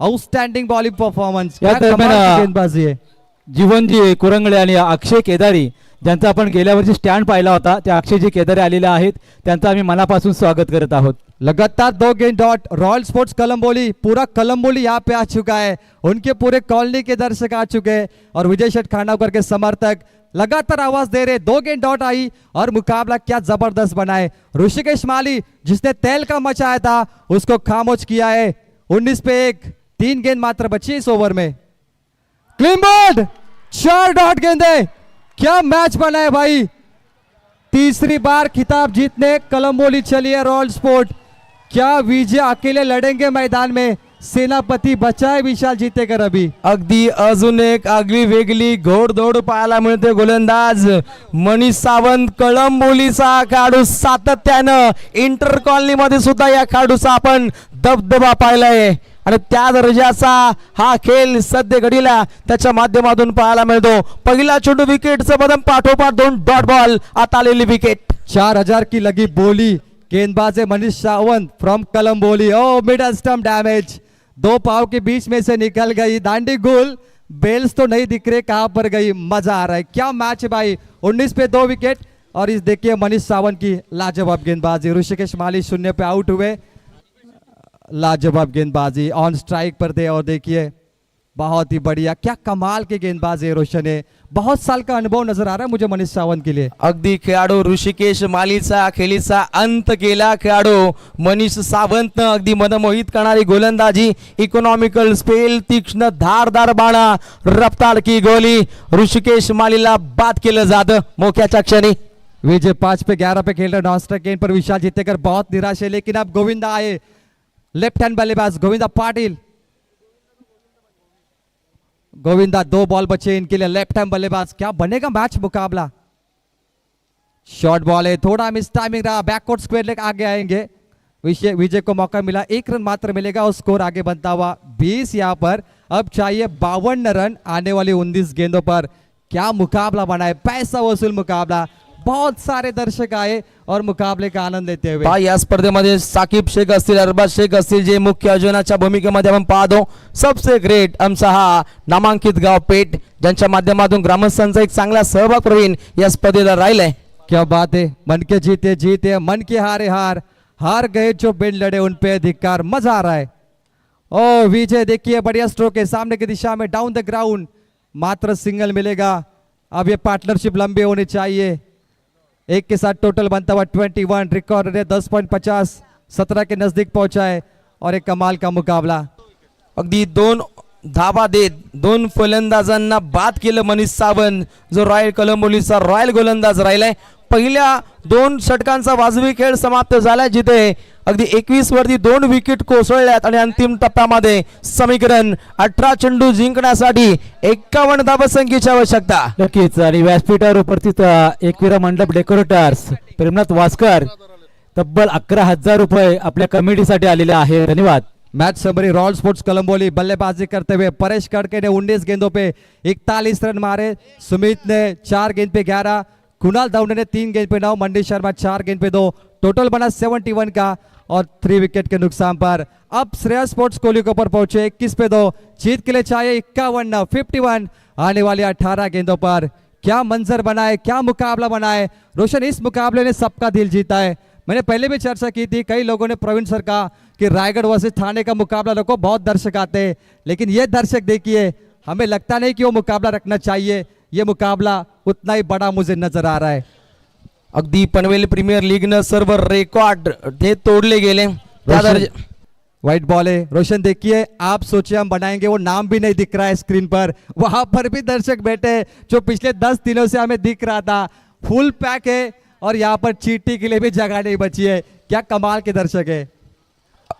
Outstanding bowling performance. या दरम्यान गेंदबाजी है. जीवनजी कुरंगळे आणि अक्षय केदारी ज्यांचा आपण गेल्या वर्षी स्टँड पाहिला होता, त्या अक्षयजी केदारी आलेले आहेत, त्यांचं आम्ही मनापासून स्वागत करत आहोत. लगातार 2 गेंद डॉट. रॉयल स्पोर्ट्स कोलंबोली, पूरा कोलंबोली यहाँ पे आ चुका है. उनके पूरे कॉलोनी के दर्शक आ चुके हैं और विजय शेठ खांडावकर के समर्थक लगातार आवाज दे रहे. 2 गेंद डॉट आई और मुकाबला क्या जबरदस्त बना है. ऋषिकेश माली जिसने तेल का मचाया था उसको खामोश किया है. 19 पे 1. 3 गेंद मात्र बची इस ओवर में. Clean bowled. 4 डॉट गेंदे. क्या मैच बना है भाई. तीसरी बार खिताब जीतने कोलंबोली चली है रॉयल स्पोर्ट. क्या विजय अकेले लड़ेंगे मैदान में. सेनापती बचाए विशाल जीतेकर अभी. अगदी अजून एक आगळी वेगळी घोडदौड पाहायला मिळते. गोलंदाज मनीष सावंत कळंबोलीचा खेळाडू सातत्यानं इंटर कॉलनी मध्ये सुद्धा या खेळाडूचा आपण दबदबा पाहिलाय आणि त्या दर्जाचा हा खेळ सध्या घडीला त्याच्या माध्यमातून पाहायला मिळतो. पहिला चेंडू विकेटचं बदम पाठोपाठ 2 डॉट बॉल. आता आलेली विकेट. 4000 की लगी बोली. गेंदबाज है Manish Sawant from Kolamboli. Oh middle stump damage. 2 पाव के बीच में से निकल गई. दांडी गुल. बेल्स तो नहीं दिख रहे कहां पर गई. मजा आ रहा है. क्या मैच है भाई. 19 पे 2 विकेट और इस देखिए मनीष सावंत की लाजवाब गेंदबाजी. ऋषिकेश माली 0 पे आउट हुए. लाजवाब गेंदबाजी ऑन स्ट्राइक पर थे और देखिए बहुत ही बढ़िया. क्या कमाल के गेंदबाज है रोशन है. बहुत साल का अनुभव नजर आ रहा है मुझे मनीष सावंत के लिए. अगदी खेळाडू ऋषिकेश मालीचा खेळीचा अंत केला. खेळाडू मनीष सावंतनं अगदी मनमोहित करणारी गोलंदाजी. Economical spell. तीक्ष्ण धारदार बाणा. रफ्तार की गोली. ऋषिकेश मालीला बाद केलं जातं मोक्याच्या क्षणी. विजय 5 पे 11 पे खेल रहे. नॉन स्ट्राइक गेंद पर विशाल जीतेकर बहुत निराश है. लेकिन अब गोविंदा आए. लेफ्ट हैंड बल्लेबाज गोविंदा पाटिल. गोविंदा 2 बॉल बचे इनके लिए. लेफ्ट हैंड बल्लेबाज. क्या बनेगा मैच मुकाबला. शॉर्ट बॉल है. थोड़ा मिस टाइमिंग रहा. बैकवर्ड स्क्वायर लेग आगे आएंगे. विजय को मौका मिला. 1 रन मात्र मिलेगा और स्कोर आगे बनता हुआ 20 यहाँ पर. अब चाहिए 52 रन आने वाली 19 गेंदों पर. क्या मुकाबला बना है. पैसा वसूल मुकाबला. बहुत सारे दर्शक आए और मुकाबले का आनंद लेते हुए. या स्पर्धेमध्ये साकिब शेख असतील, अरबाज शेख असतील जे मुख्य आयोजनाच्या भूमिकेमध्ये आपण पाहतो. सबसे ग्रेट आमचा हा नामांकित गाव पेठ ज्यांच्या माध्यमातून ग्रामस्थांचा एक चांगला सहभाग प्रवीण या स्पर्धेला राहिलाय. क्या बात है. मन के जीते जीते मन के हारे हार. हार गए जो बिन लड़े उन पे धिक्कार. मजा आ रहा है. ओ विजय देखिए बढ़िया स्ट्रोक है सामने की दिशा में. Down the ground. मात्र सिंगल मिलेगा. अब ये पार्टनरशिप लंबी होनी चाहिए. 1 के साथ टोटल बनता हुआ 21. रिकॉर्ड है 10.50. 17 के नजदीक पहुंचा है और एक कमाल का मुकाबला. अगदी 2 धाबा देत 2 फलंदाजांना बाद केलं मनीष सावंत जो रॉयल कोलंबोलीचा रॉयल गोलंदाज राहिलाय. पहिल्या 2 षटकांचा वाजवी खेळ समाप्त झालाय जिथे अगदी 21 वरती 2 विकेट कोसळल्यात आणि अंतिम टप्प्यामध्ये समीकरण 18 चेंडू जिंकण्यासाठी 51 धावसंख्येची आवश्यकता. नक्कीच. आणि व्यासपीठावर उपस्थित एकविरा मंडप डेकोरेटर्स प्रेमनाथ वास्कर तब्बल 11,000 रुपये आपल्या कमिटीसाठी आलेले आहे. धन्यवाद. Match summary. रॉयल स्पोर्ट्स कोलंबोली बल्लेबाजी करते हुए परेश कड़के ने 19 गेंदों पे 41 रन मारे. सुमित ने 4 गेंद पे 11. कुणाल दाउंडे ने 3 गेंद पे 9. मंडी शर्मा 4 गेंद पे 2. टोटल बना 71 का और 3 विकेट के नुकसान पर. अब श्रेयस स्पोर्ट्स कोहली के ऊपर पहुंचे 21 पे 2. जीत के लिए चाहिए 51 51 आने वाली 18 गेंदों पर. क्या मंजर बना है. क्या मुकाबला बना है. रोशन इस मुकाबले ने सबका दिल जीता है. मैंने पहले भी चर्चा की थी. कई लोगों ने प्रवीण सर कहा कि रायगढ़ वर्सेस थाने का मुकाबला रखो. बहुत दर्शक आते हैं लेकिन ये दर्शक देखिए हमें लगता नहीं कि वो मुकाबला रखना चाहिए. ये मुकाबला उतना ही बड़ा मुझे नजर आ रहा है. अगदी पनवेल प्रीमियर लीगनं सर्व रेकॉर्ड ते तोडले गेले. त्या रोशन. दर्जा व्हाइट बॉल है। रोशन देखिए, आप सोचिए हम बनाएंगे, वो नाम भी नहीं दिख रहा है स्क्रीन पर, वहां पर भी दर्शक बैठे हैं, जो पिछले 10 दिनों से हमें दिख रहा था। फुल पैक है और यहाँ पर चीटी के लिए भी जगह नहीं बची है। क्या कमाल के दर्शक है।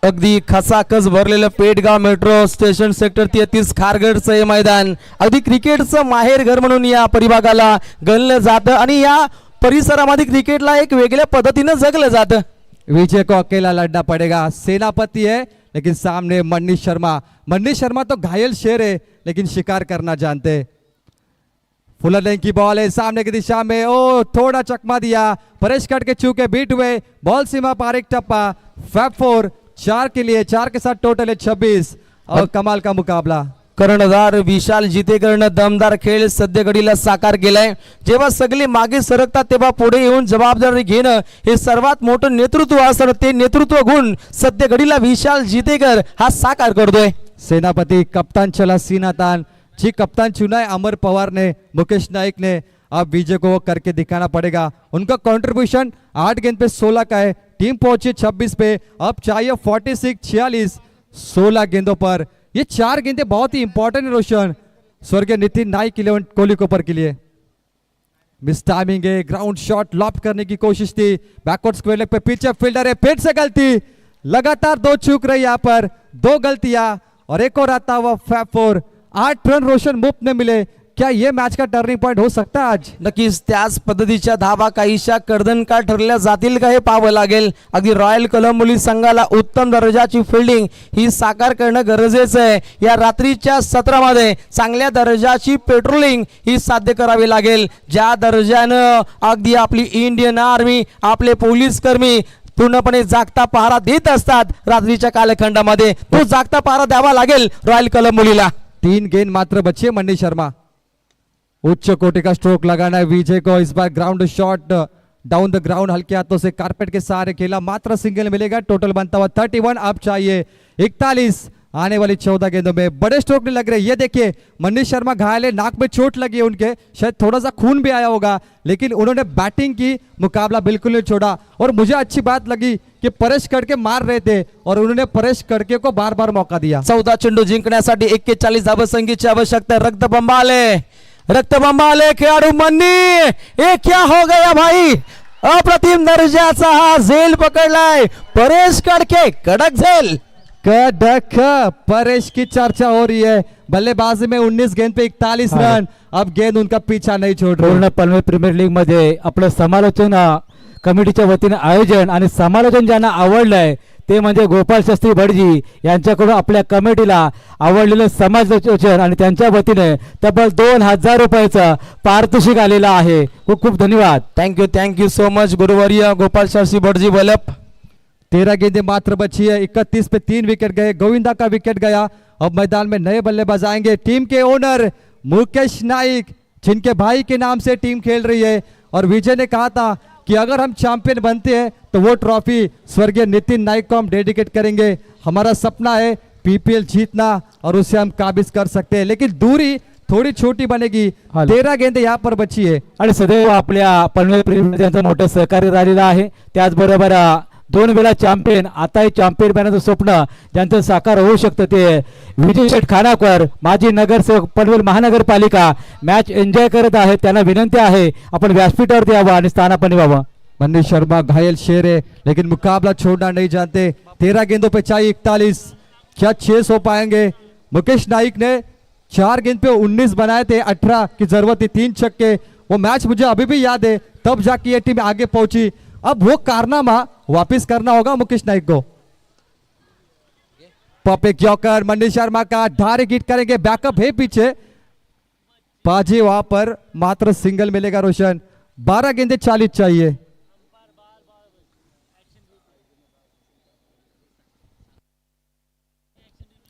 अगदी खसाखस भरलेलं पेडगाव मेट्रो स्टेशन सेक्टर 33 खारघरचं हे मैदान अगदी क्रिकेटचं माहेर घर म्हणून या परिभागाला गणलं जातं आणि या परिसरामध्ये क्रिकेटला एक वेगळ्या पद्धतीनं जगलं जातं। विजय को अकेला लड़ना पड़ेगा। सेनापति है लेकिन सामने मनीष शर्मा। मनीष शर्मा तो घायल शेर है लेकिन शिकार करना जानते हैं। फुलर लेन की बॉल है सामने की दिशा में, ओ थोड़ा चकमा दिया, परेश कट के चूके बीट हुए, बॉल सीमा पार एक टप्पा। फैब 4 4 के लिए, 4 के साथ टोटल है 26 और कमाल का मुकाबला। कर्णधार विशाल जितेकरनं दमदार खेळ सध्या घडीला साकार केलाय। जेव्हा सगळे मागे सरकतात तेव्हा पुढे येऊन जबाबदारी घेणं हे सर्वात मोठं नेतृत्व असतं। ते नेतृत्व गुण सध्या घडीला विशाल जितेकर हा साकार करतोय। सेनापति कप्तान चला सीना तान, जी कप्तान चुना है अमर पवार ने, मुकेश नाइक ने। अब विजय को वो करके दिखाना पड़ेगा। उनका कंट्रीब्यूशन 8 गेंद पे 16 का है, टीम पहुंची 26 पे। अब चाहिए 46 46 16 गेंदों पर। ये 4 गेंदें बहुत ही इंपॉर्टेंट है रोशन, स्वर्गीय नितिन नाइक 11 कोहली कोपर के लिए। मिस टाइमिंग है, ग्राउंड शॉट लॉप करने की कोशिश थी, बैकवर्ड स्क्वायर लेग पे पीछे फील्डर है, फिर से गलती। लगातार 2 चूक रही यहाँ पर, 2 गलतियां और एक और आता हुआ फैब 4। 8 रन रोशन मुफ्त में मिले। क्या ये मैच का टर्निंग पॉइंट हो सकता है आज? नक्कीच त्याच पद्धतीच्या धावा काहीशा कर्दनकार ठरल्या जातील का हे पाहावं लागेल। अगदी रॉयल कलंबोली संघाला उत्तम दर्जाची फिल्डिंग ही साकार करणं गरजेचं आहे। या रात्रीच्या सत्रामध्ये चांगल्या दर्जाची पेट्रोलिंग ही साध्य करावी लागेल। ज्या दर्जानं अगदी आपली इंडियन आर्मी, आपले पोलीस कर्मी पूर्णपणे जागता पहारा देत असतात रात्रीच्या कालखंडामध्ये, तो जागता पहारा द्यावा लागेल रॉयल कलंबोलीला। 3 गेंद मात्र बची है। मनीष शर्मा उच्च कोटि का स्ट्रोक लगाना है विजय को। इस बार ground shot down the ground हल्के हाथों से कारपेट के सहारे खेला, मात्र सिंगल मिलेगा। टोटल बनता हुआ 31। अब चाहिए 41 आने वाली 14 गेंदों में। बड़े स्ट्रोक नहीं लग रहे। ये देखिए मनीष शर्मा घायल है, नाक में चोट लगी है उनके, शायद थोड़ा सा खून भी आया होगा, लेकिन उन्होंने बैटिंग की, मुकाबला बिल्कुल नहीं छोड़ा। और मुझे अच्छी बात लगी कि परेश कड़के मार रहे थे और उन्होंने परेश कड़के को बार बार मौका दिया। 14 चेंडू जिंकण्यासाठी 41 धावसंख्येची आवश्यकता। रक्तबंब आले खेळाडू मन्नी, ये क्या हो गया भाई? अप्रतिम दर्जाचा हा झेल पकडलाय परेश कड़के, कडक झेल। कड़क परेश की चर्चा हो रही है। बल्लेबाजी में 19 गेंद पे 41 रन। अब गेंद उनका पीछा नहीं छोड़ रही। पूर्ण पनवेल प्रीमियर लीग मध्ये आपलं समालोचन कमिटीच्या वतीने आयोजन आणि समालोचन ज्यांना आवडलंय ते म्हणजे गोपाल शास्त्री भटजी यांच्याकडून आपल्या कमिटीला आवडलेलं समालोचन आणि त्यांच्या वतीने तब्बल 2000 रुपयाचं पारितोषिक आलेलं आहे। खूप खूप धन्यवाद। थँक्यू सो मच गुरुवर्य गोपाल शास्त्री भटजी वल्लभ। 13 गेंदें मात्र बची है। 31 पे 3 विकेट गए, गोविंदा का विकेट गया। अब मैदान में नए बल्लेबाज आएंगे। टीम के ओनर मुकेश नाइक, जिनके भाई के नाम से टीम खेल रही है, और विजय ने कहा था कि अगर हम चैंपियन बनते हैं तो वो ट्रॉफी स्वर्गीय नितिन नाइक को हम डेडिकेट करेंगे। हमारा सपना है पीपीएल जीतना और उसे हम काबिज कर सकते हैं, लेकिन दूरी थोड़ी छोटी बनेगी। 13 गेंदें यहाँ पर बची है आणि सदैव आपल्या पनवेल प्रीमियर यांचं मोठं सहकार्य राहिलेलं आहे। त्याचबरोबर 2 वेळा चॅम्पियन, आताही चॅम्पियन बनण्याचं स्वप्न ज्यांचं साकार होऊ शकतं ते विजय शेठ खानाकर, माजी नगरसेवक पनवेल महानगरपालिका मॅच एन्जॉय करत आहेत। त्यांना विनंती आहे आपण व्यासपीठावर यावं आणि स्थानापन्न व्हावं। मनीष शर्मा घायल शेर है लेकिन मुकाबला छोड़ना नहीं जानते। 13 गेंदों पे चाहिए 41। क्या 6 हो पाएंगे? मुकेश नाइक ने 4 गेंद पे 19 बनाए थे, 18 की जरूरत थी, 3 छक्के। वो मैच मुझे अभी भी याद है, तब जाके ये टीम आगे पहुंची। अब वो कारनामा वापस करना होगा मुकेश नाइक को। पॉपिक यॉकर मनीष शर्मा का डायरेक्ट हिट करेंगे, बैकअप है पीछे। पाजी वहां पर मात्र सिंगल मिलेगा रोशन। 12 गेंदें 40 चाहिए।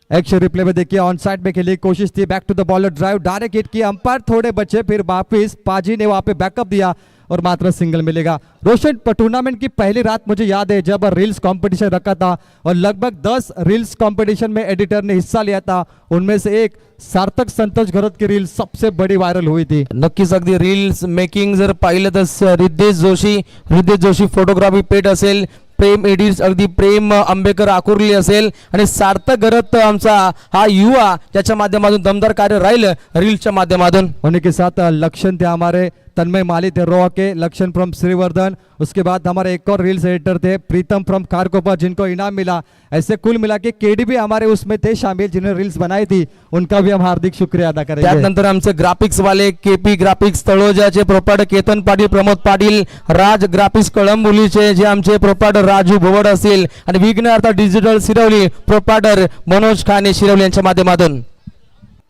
एक्शन रिप्ले में देखिए ऑन साइड में खेली कोशिश थी, back to the bowler drive, direct hit किया, अंपायर थोड़े बचे, फिर वापिस पाजी ने वहां पे बैकअप दिया और मात्र सिंगल मिलेगा। रोशन टूर्नामेंट की पहली रात मुझे याद है जब रील्स कंपटीशन रखा था और लगभग 10 रील्स कंपटीशन में एडिटर ने हिस्सा लिया था, उनमें से एक सार्थक संतोष घरत की रील सबसे बड़ी वायरल हुई थी। नक्कीच अगदी रील्स मेकिंग जर पाहिलं तर रिद्धेश जोशी फोटोग्राफी पेट असेल, प्रेम एडिट्स अगदी प्रेम आंबेकर आकुर्ली असेल आणि सार्थक घरत आमचा हा युवा ज्याच्या माध्यमातून दमदार कार्य राहील रील्सच्या माध्यमातून. उन्हीं के साथ लक्षण थे हमारे, तन्मय माली थे रोआ के, लक्षण फ्रॉम श्रीवर्धन, उसके बाद हमारे एक और रील्स एडिटर थे प्रीतम फ्रॉम खारकोपर जिनको इनाम मिला. ऐसे कुल मिला के केडी भी हमारे उसमें थे शामिल जिन्होंने रील्स बनाई थी, उनका भी हम हार्दिक शुक्रिया अदा करेंगे. त्यानंतर आमचे ग्राफिक्स वाले केपी ग्राफिक्स तळोजाचे प्रोपायटर केतन पाटील, प्रमोद पाटील, राज ग्राफिक्स कळंबोलीचे जे आमचे प्रोपायटर राजू भोवड असतील आणि विघ्न अर्थ डिजिटल शिरवली प्रोपायटर मनोज खाने शिरवली यांच्या माध्यमातून.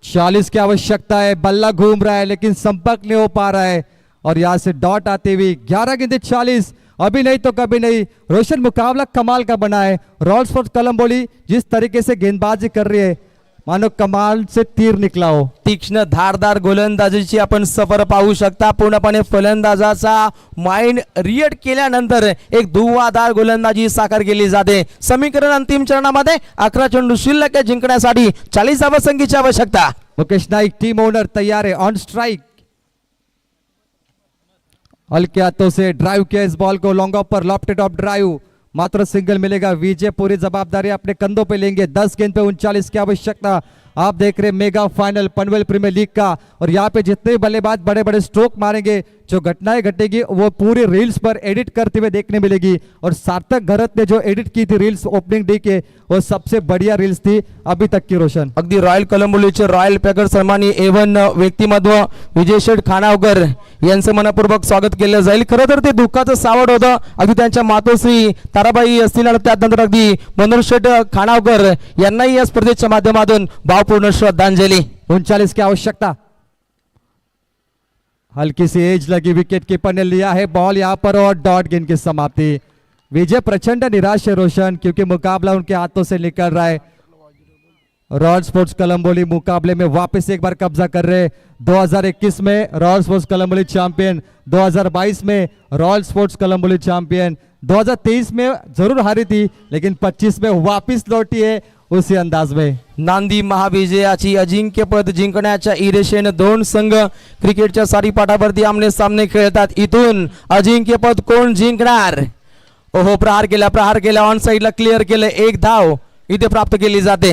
40 की आवश्यकता है, बल्ला घूम रहा है लेकिन संपर्क नहीं हो पा रहा है और यहाँ से डॉट आते हुए 11 गेंदे 40, अभी नहीं तो कभी नहीं. रोशन मुकाबला कमाल का बना है. रॉल्स फॉर कलम्बोली जिस तरीके से गेंदबाजी कर रही है मानो कमाल से तीर निकला हो. तीक्ष्ण धारदार गोलंदाजीची आपण सफर पाहू शकता. पूर्णपणे फलंदाजाचा माइंड रिएक्ट केल्यानंतर एक धुव्वाधार गोलंदाजी साकार केली जाते. समीकरण अंतिम चरणामध्ये 11 चेंडू शिल्लक आहे. जिंकण्यासाठी 40 धावसंख्येची आवश्यकता. मुकेश नाइक टीम ओनर तैयार है, ऑन स्ट्राइक. हल्के हाथों से ड्राइव किया इस बॉल को, long off per lofted of drive, मात्र सिंगल मिलेगा. विजय पूरी जवाबदारी अपने कंधों पे लेंगे. 10 गेंद पे 39 की आवश्यकता. आप देख रहे mega final Panvel premier league का और यहाँ पे जितने बल्लेबाज बड़े बड़े स्ट्रोक मारेंगे, जो घटनाएं घटेगी वो पूरी रील्स पर एडिट करते हुए देखने मिलेगी. और सार्थक घरत ने जो एडिट की थी रील्स ओपनिंग डे के, वो सबसे बढ़िया रील्स थी अभी तक की. रोशन अगदी रॉयल कलंबोलीचे रॉयल पॅकर सन्मानी एवन व्यक्तिमत्व विजय शेठ खानावकर यांचं मनपूर्वक स्वागत केलं जाईल. खरं तर ते दुःखाचं सावट होतं. अगदी त्यांच्या मातोश्री ताराबाई असतील आणि त्यानंतर अगदी मनोज शेठ खानावकर यांनाही या स्पर्धेच्या माध्यमातून भावपूर्ण श्रद्धांजली. 39 की आवश्यकता. हल्की सी एज लगी, विकेट कीपर ने लिया है बॉल यहाँ पर और डॉट गेंद की समाप्ति. विजय प्रचंड निराश है रोशन, क्योंकि मुकाबला उनके हाथों से निकल रहा है. रॉयल स्पोर्ट्स कलम्बोली मुकाबले में वापस एक बार कब्जा कर रहे. 2021 में रॉयल स्पोर्ट्स कलम्बोली चैंपियन, 2022 में रॉयल स्पोर्ट्स कलम्बोली चैंपियन, 2023 में जरूर हारी थी लेकिन 25 में वापस लौटी है उसी अंदाज में. नांदी महाविजयाची अजिंक्यपद जिंकण्याच्या इरेशेने दोन संघ क्रिकेटच्या सारीपाटावरती आमने सामने खेळतात. इथून अजिंक्यपद कोण जिंकणार? ओहो, प्रहार केला ऑन साइडला क्लिअर केलं. एक धाव इथे प्राप्त केली जाते.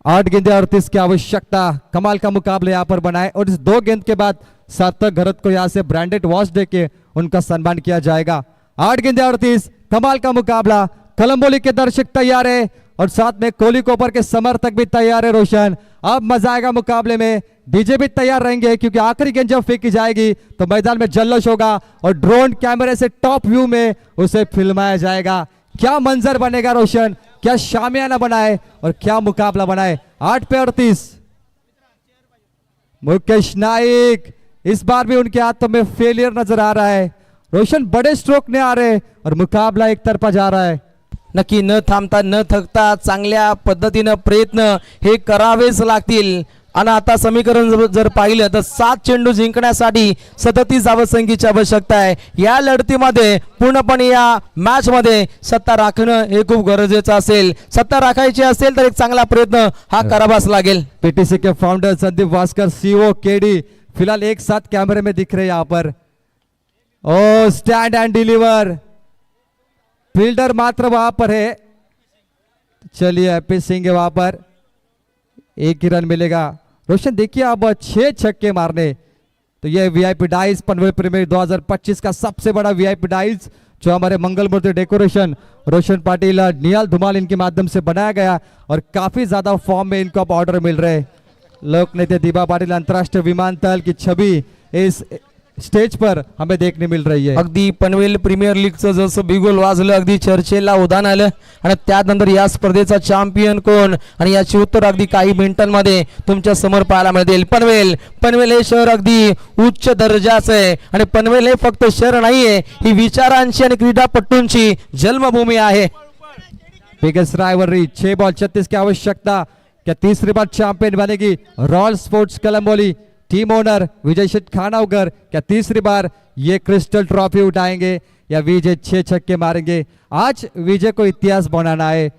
8 गेंदे 38 की आवश्यकता. कमाल का मुकाबला यहाँ पर बनाए और इस 2 गेंद के बाद सार्थक घरत को यहाँ से ब्रांडेड वॉच दे के उनका सम्मान किया जाएगा. 8 गेंदे 38, कमाल का मुकाबला. कलम्बोली के दर्शक तैयार है और साथ में कोहली कोपर के समर्थक भी तैयार है. रोशन, अब मजा आएगा मुकाबले में. डीजे भी तैयार रहेंगे क्योंकि आखिरी गेंद जब फेंकी जाएगी तो मैदान में जल्लोश होगा और ड्रोन कैमरे से टॉप व्यू में उसे फिल्माया जाएगा. क्या मंजर बनेगा रोशन, क्या शामियाना बनाए और क्या मुकाबला बनाए. 8 पे 38. मुकेश नाइक, इस बार भी उनके हाथों में फेलियर नजर आ रहा है. रोशन, बड़े स्ट्रोक नहीं आ रहे और मुकाबला एक तरफा जा रहा है. नक्की न थांबता न थकता चांगल्या पद्धतीनं प्रयत्न हे करावेच लागतील. आणि आता समीकरण जर पाहिलं तर 7 चेंडू जिंकण्यासाठी 37 धावसंख्येची आवश्यकता आहे. या लढतीमध्ये पूर्णपणे या मॅच मध्ये सत्ता राखणं हे खूप गरजेचं असेल. सत्ता राखायची असेल तर एक चांगला प्रयत्न हा करावाच लागेल. पीटीसी के founder Sandeep Waskar, CO KD फिलहाल एक साथ कैमरे में दिख रहे यहाँ पर. Oh, stand and deliver. Fielder मात्र वहां पर है. चलिए, हैप्पी सिंह है वहां पर. 1 ही रन मिलेगा. रोशन, देखिए अब 6 छक्के मारने तो ये वीआईपी डाइस पनवेल प्रीमियर 2025 का सबसे बड़ा वीआईपी डाइस जो हमारे मंगल मूर्ति डेकोरेशन रोशन पाटिल निहाल धुमाल इनके माध्यम से बनाया गया और काफी ज्यादा फॉर्म में इनको अब ऑर्डर मिल रहे. लोक नेते दिबा पाटिल अंतर्राष्ट्रीय विमानतल की छवि इस स्टेज पर हमें देखने मिल रही है. अगदी पनवेल प्रीमियर लीगचं जसं बिगुल वाजलं अगदी चर्चेला उधाण आलं आणि त्यानंतर या स्पर्धेचा चॅम्पियन कोण आणि याची उत्तर अगदी काही मिनिटांमध्ये तुमच्या समोर पाहायला मिळतील. पनवेल हे शहर अगदी उच्च दर्जाचं आहे आणि पनवेल हे फक्त शहर नाहीये, ही विचारांची आणि क्रीडापटूंची जन्मभूमी आहे. Biggest rivalry. 6 बॉल 36 की आवश्यकता. क्या तीसरी बार चैंपियन बनेगी royal sports Kalamboli? Team owner विजय शेठ खानावकर क्या तीसरी बार ये क्रिस्टल ट्रॉफी उठाएंगे या विजय 6 छक्के मारेंगे? आज विजय को इतिहास बनाना है.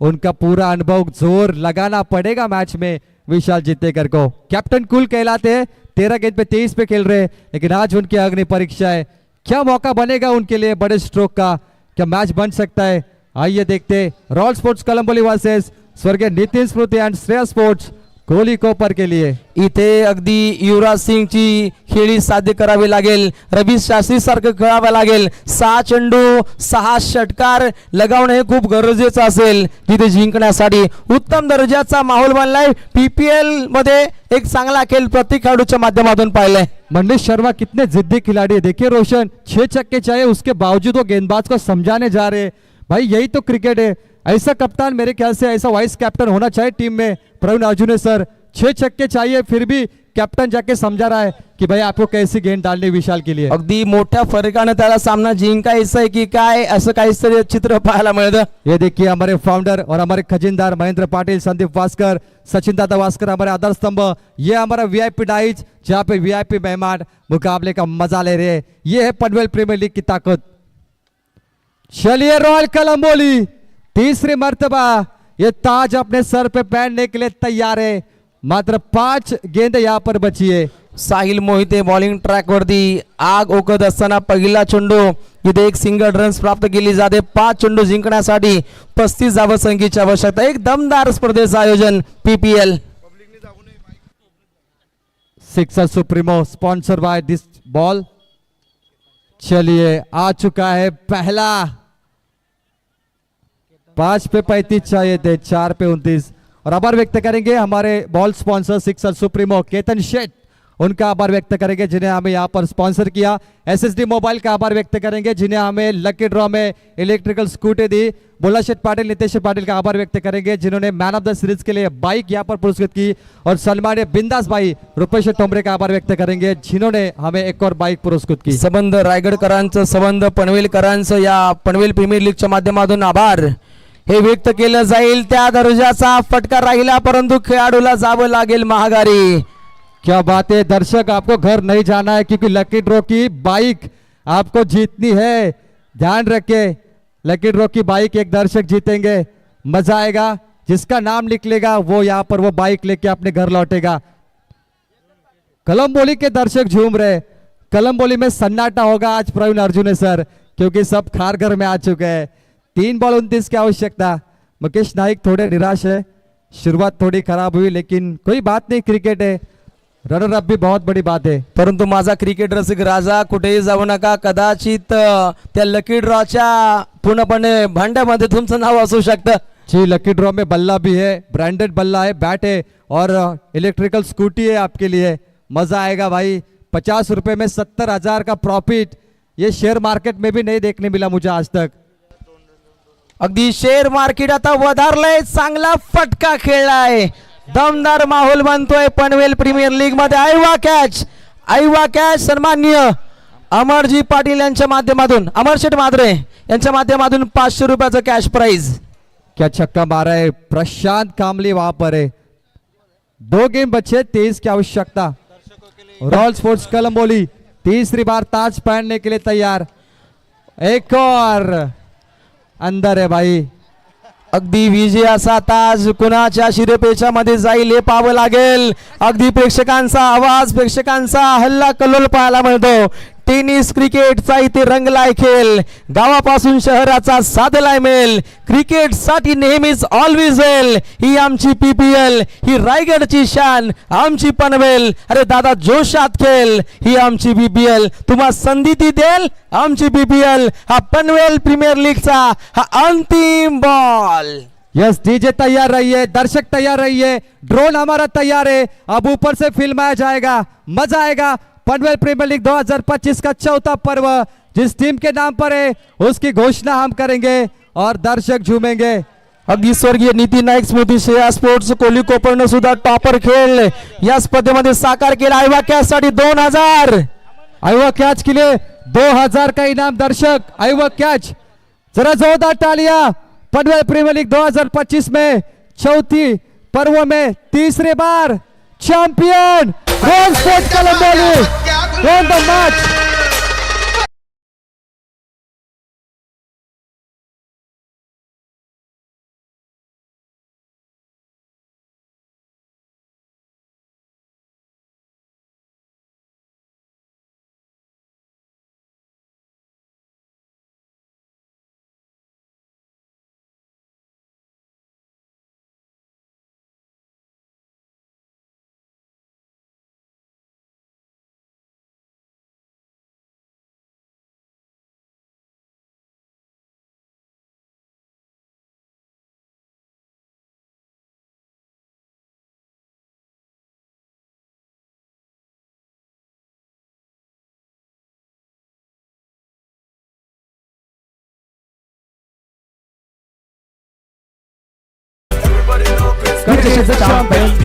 उनका पूरा अनुभव जोर लगाना पड़ेगा मैच में विशाल जितेकर को. कैप्टन कूल कहलाते हैं. 13 गेंद पे 23 पे खेल रहे हैं लेकिन आज उनकी अग्नि परीक्षा है. क्या मौका बनेगा उनके लिए बड़े स्ट्रोक का? क्या मैच बन सकता है? आइए देखते रॉयल स्पोर्ट्स कलंबोली वर्सेस स्वर्गीय नितीन स्मृती अँड श्रेया स्पोर्ट्स कोहली कोपर के लिए. इथे अगदी युवराज सिंगची खेळी साध्य करावी लागेल. रवी शास्त्री सारखं खेळावं लागेल. 6 चेंडू 6 षटकार लगावणं हे खूप गरजेचं असेल जिथे जिंकण्यासाठी. उत्तम दर्जाचा माहोल बनलाय. PPL मध्ये एक चांगला खेळ प्रत्येक खेळाडूच्या माध्यमातून पाहिलाय. मनीष शर्मा कितने जिद्दी खिलाड़ी है. देखिए रोशन 6 छक्के चाहिए, उसके बावजूद वो गेंदबाज को समझाने जा रहे हैं. भाई यही तो क्रिकेट है. ऐसा कप्तान मेरे ख्याल से ऐसा वाइस कैप्टन होना चाहिए टीम में. प्रवीण अर्जुन सर 6 छक्के चाहिए फिर भी कैप्टन जाके समझा रहा है कि भाई आपको कैसी गेंद डालनी विशाल के लिए. अगदी मोठ्या फरकाने त्याला सामना जिंकायचा आहे की काय असं काहीतरी चित्र पाहायला मिळतं. ये देखिए हमारे फाउंडर और हमारे खजिनदार महेंद्र पाटिल, संदीप वास्कर, सचिन दादा वास्कर हमारे आदर्श स्तंभ. ये हमारा VIP डाइज जहाँ पे VIP मेहमान मुकाबले का मजा ले रहे हैं. ये है पनवेल प्रीमियर लीग की ताकत. चलिए रॉयल कलंबोली तीसरी मर्तबा ये ताज अपने सर पे पहनने के लिए तैयार है. मात्र 5 गेंद यहाँ पर बची है. साहिल मोहिते बॉलिंग ट्रॅक वरती आग ओकत असताना पहिला चेंडू इथे एक सिंगल रन्स प्राप्त केली जाते. 5 चेंडू जिंकण्यासाठी 35 धावसंख्येची आवश्यकता. एक दमदार स्पर्धेचं आयोजन PPL. Sixer supremo sponsor by this ball. चलिए आ चुका है पहला. 5 पे 35 चाहिए थे, 4 पे 29. और आभार व्यक्त करेंगे हमारे ball sponsor sixer supremo Ketan Sheth, उनका आभार व्यक्त करेंगे जिन्हें हमें यहाँ पर स्पॉन्सर किया. SSD मोबाइल का आभार व्यक्त करेंगे जिन्हें हमें लकी ड्रॉ में इलेक्ट्रिकल स्कूटी दी. बोला शेठ पाटिल, नितेश पाटिल का आभार व्यक्त करेंगे जिन्होंने मैन ऑफ द सीरीज के लिए बाइक यहाँ पर पुरस्कृत की. और सन्मान्य बिंदास भाई रुपेश टोमरे का आभार व्यक्त करेंगे जिन्होंने हमें एक और बाइक पुरस्कृत की. संबंध रायगडकरांचं, संबंध पनवेलकरांचं या पनवेल प्रीमियर लीगच्या माध्यमातून आभार हे व्यक्त केलं जाईल. त्या दर्जाचा फटका राहिला परंतु खेळाडूला जावं लागेल महागारी. क्या बात है. दर्शक आपको घर नहीं जाना है क्योंकि लकी ड्रॉ की बाइक आपको जीतनी है. ध्यान रखे लकी ड्रॉ की बाइक एक दर्शक जीतेंगे, मजा आएगा. जिसका नाम निकलेगा वो यहाँ पर वो बाइक लेके अपने घर लौटेगा. कलंबोली के दर्शक झूम रहे. कलंबोली में सन्नाटा होगा आज प्रवीण अर्जुन सर क्योंकि सब खार घर में आ चुके हैं. 3 बॉल 29 की आवश्यकता. मुकेश नाइक थोड़े निराश है. शुरुआत थोड़ी खराब हुई लेकिन कोई बात नहीं, क्रिकेट है. रनर अप भी बहुत बड़ी बात है. परंतु माझा क्रिकेट रसिक राजा कुठेही जाऊ नका. कदाचित त्या लकी ड्रॉच्या पूर्णपणे भांड्यामध्ये तुमचं नाव असू शकतं. जी लकी ड्रॉ में बल्ला भी है, ब्रांडेड बल्ला है, बैट है और इलेक्ट्रिकल स्कूटी है आपके लिए. मजा आएगा भाई. 50 रुपए में 70,000 का प्रॉफिट, ये शेयर मार्केट में भी नहीं देखने मिला मुझे आज तक. अगदी शेअर मार्केट आता वधारलंय. चांगला फटका खेळलाय. दमदार माहोल बनतोय पनवेल प्रीमियर लीग मध्ये. आयवा कॅच सन्माननीय अमरजी पाटील यांच्या माध्यमातून, अमरशेठ मादरे यांच्या माध्यमातून 500 रुपयाचं कॅश प्राइज. क्या छक्का मारा है. प्रशांत कामली वहां पर है. 2 गेम बचे, 23 की आवश्यकता. रॉयल स्पोर्ट्स कलंबोली तीसरी बार ताज पहनने के लिए तैयार. एक और अंदर है भाई. अगदी विजयाचा ताज कुणाच्या शिरपेच्या मध्ये जाईल हे पाहावं लागेल. अगदी प्रेक्षकांचा आवाज, प्रेक्षकांचा हल्ला कल्लोल पाहायला मिळतो. टेनिस क्रिकेटचा इथे रंगलाय खेळ. गावापासून शहराचा साधलाय मेल. क्रिकेट साठी नेहमीच ऑलवेज वेल. ही आमची PPL, ही रायगडची शान, आमची पनवेल. अरे दादा जोशात खेळ. ही आमची PPL, तुम्हा संधी ती देल आमची PPL. हा पनवेल प्रीमियर लीगचा हा अंतिम बॉल. यस डीजे तैयार रहिए, दर्शक तैयार रहिए, ड्रोन हमारा तैयार है. अब ऊपर से फिल्माया जाएगा, मजा आएगा. पनवेल प्रीमियर लीग 2025 का चौथा पर्व जिस टीम के नाम पर है उसकी घोषणा हम करेंगे और दर्शक झूमेंगे. अगदी स्वर्गीय नितीन नाईक स्मृती श्रेया स्पोर्ट्स कोहली कोपरनं सुद्धा टॉपर खेळ या स्पर्धेमध्ये साकार केला. आयवा कॅच साठी 2000. आयवा कैच के लिए 2000 का इनाम. दर्शक आयवा कैच जरा जोरदार तालियां. पनवेल प्रीमियर लीग 2025 में चौथी पर्व में तीसरी बार champion royal sports Kalamboli won the match. is the champion.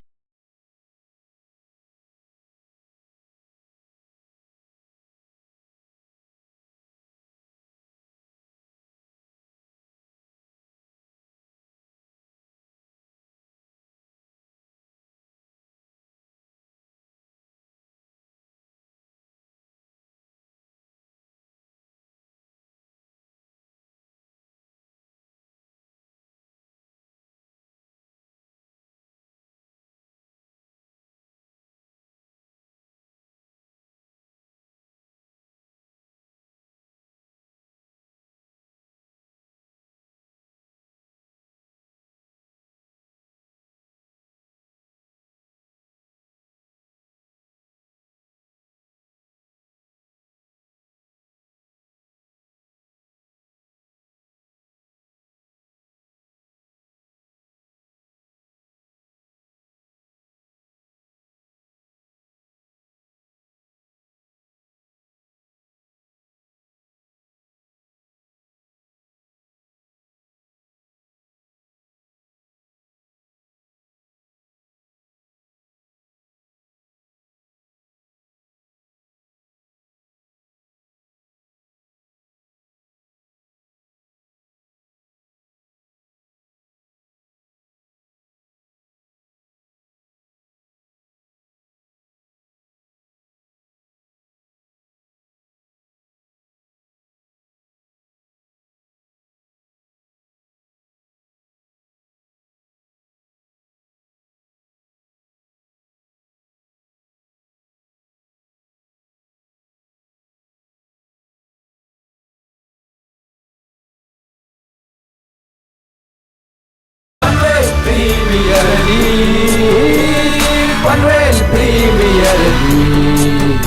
Panvel Premier League.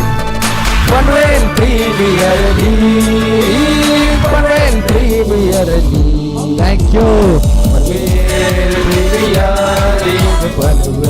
Panvel Premier League. Panvel Premier League. Thank you. Panvel Premier League. Panvel.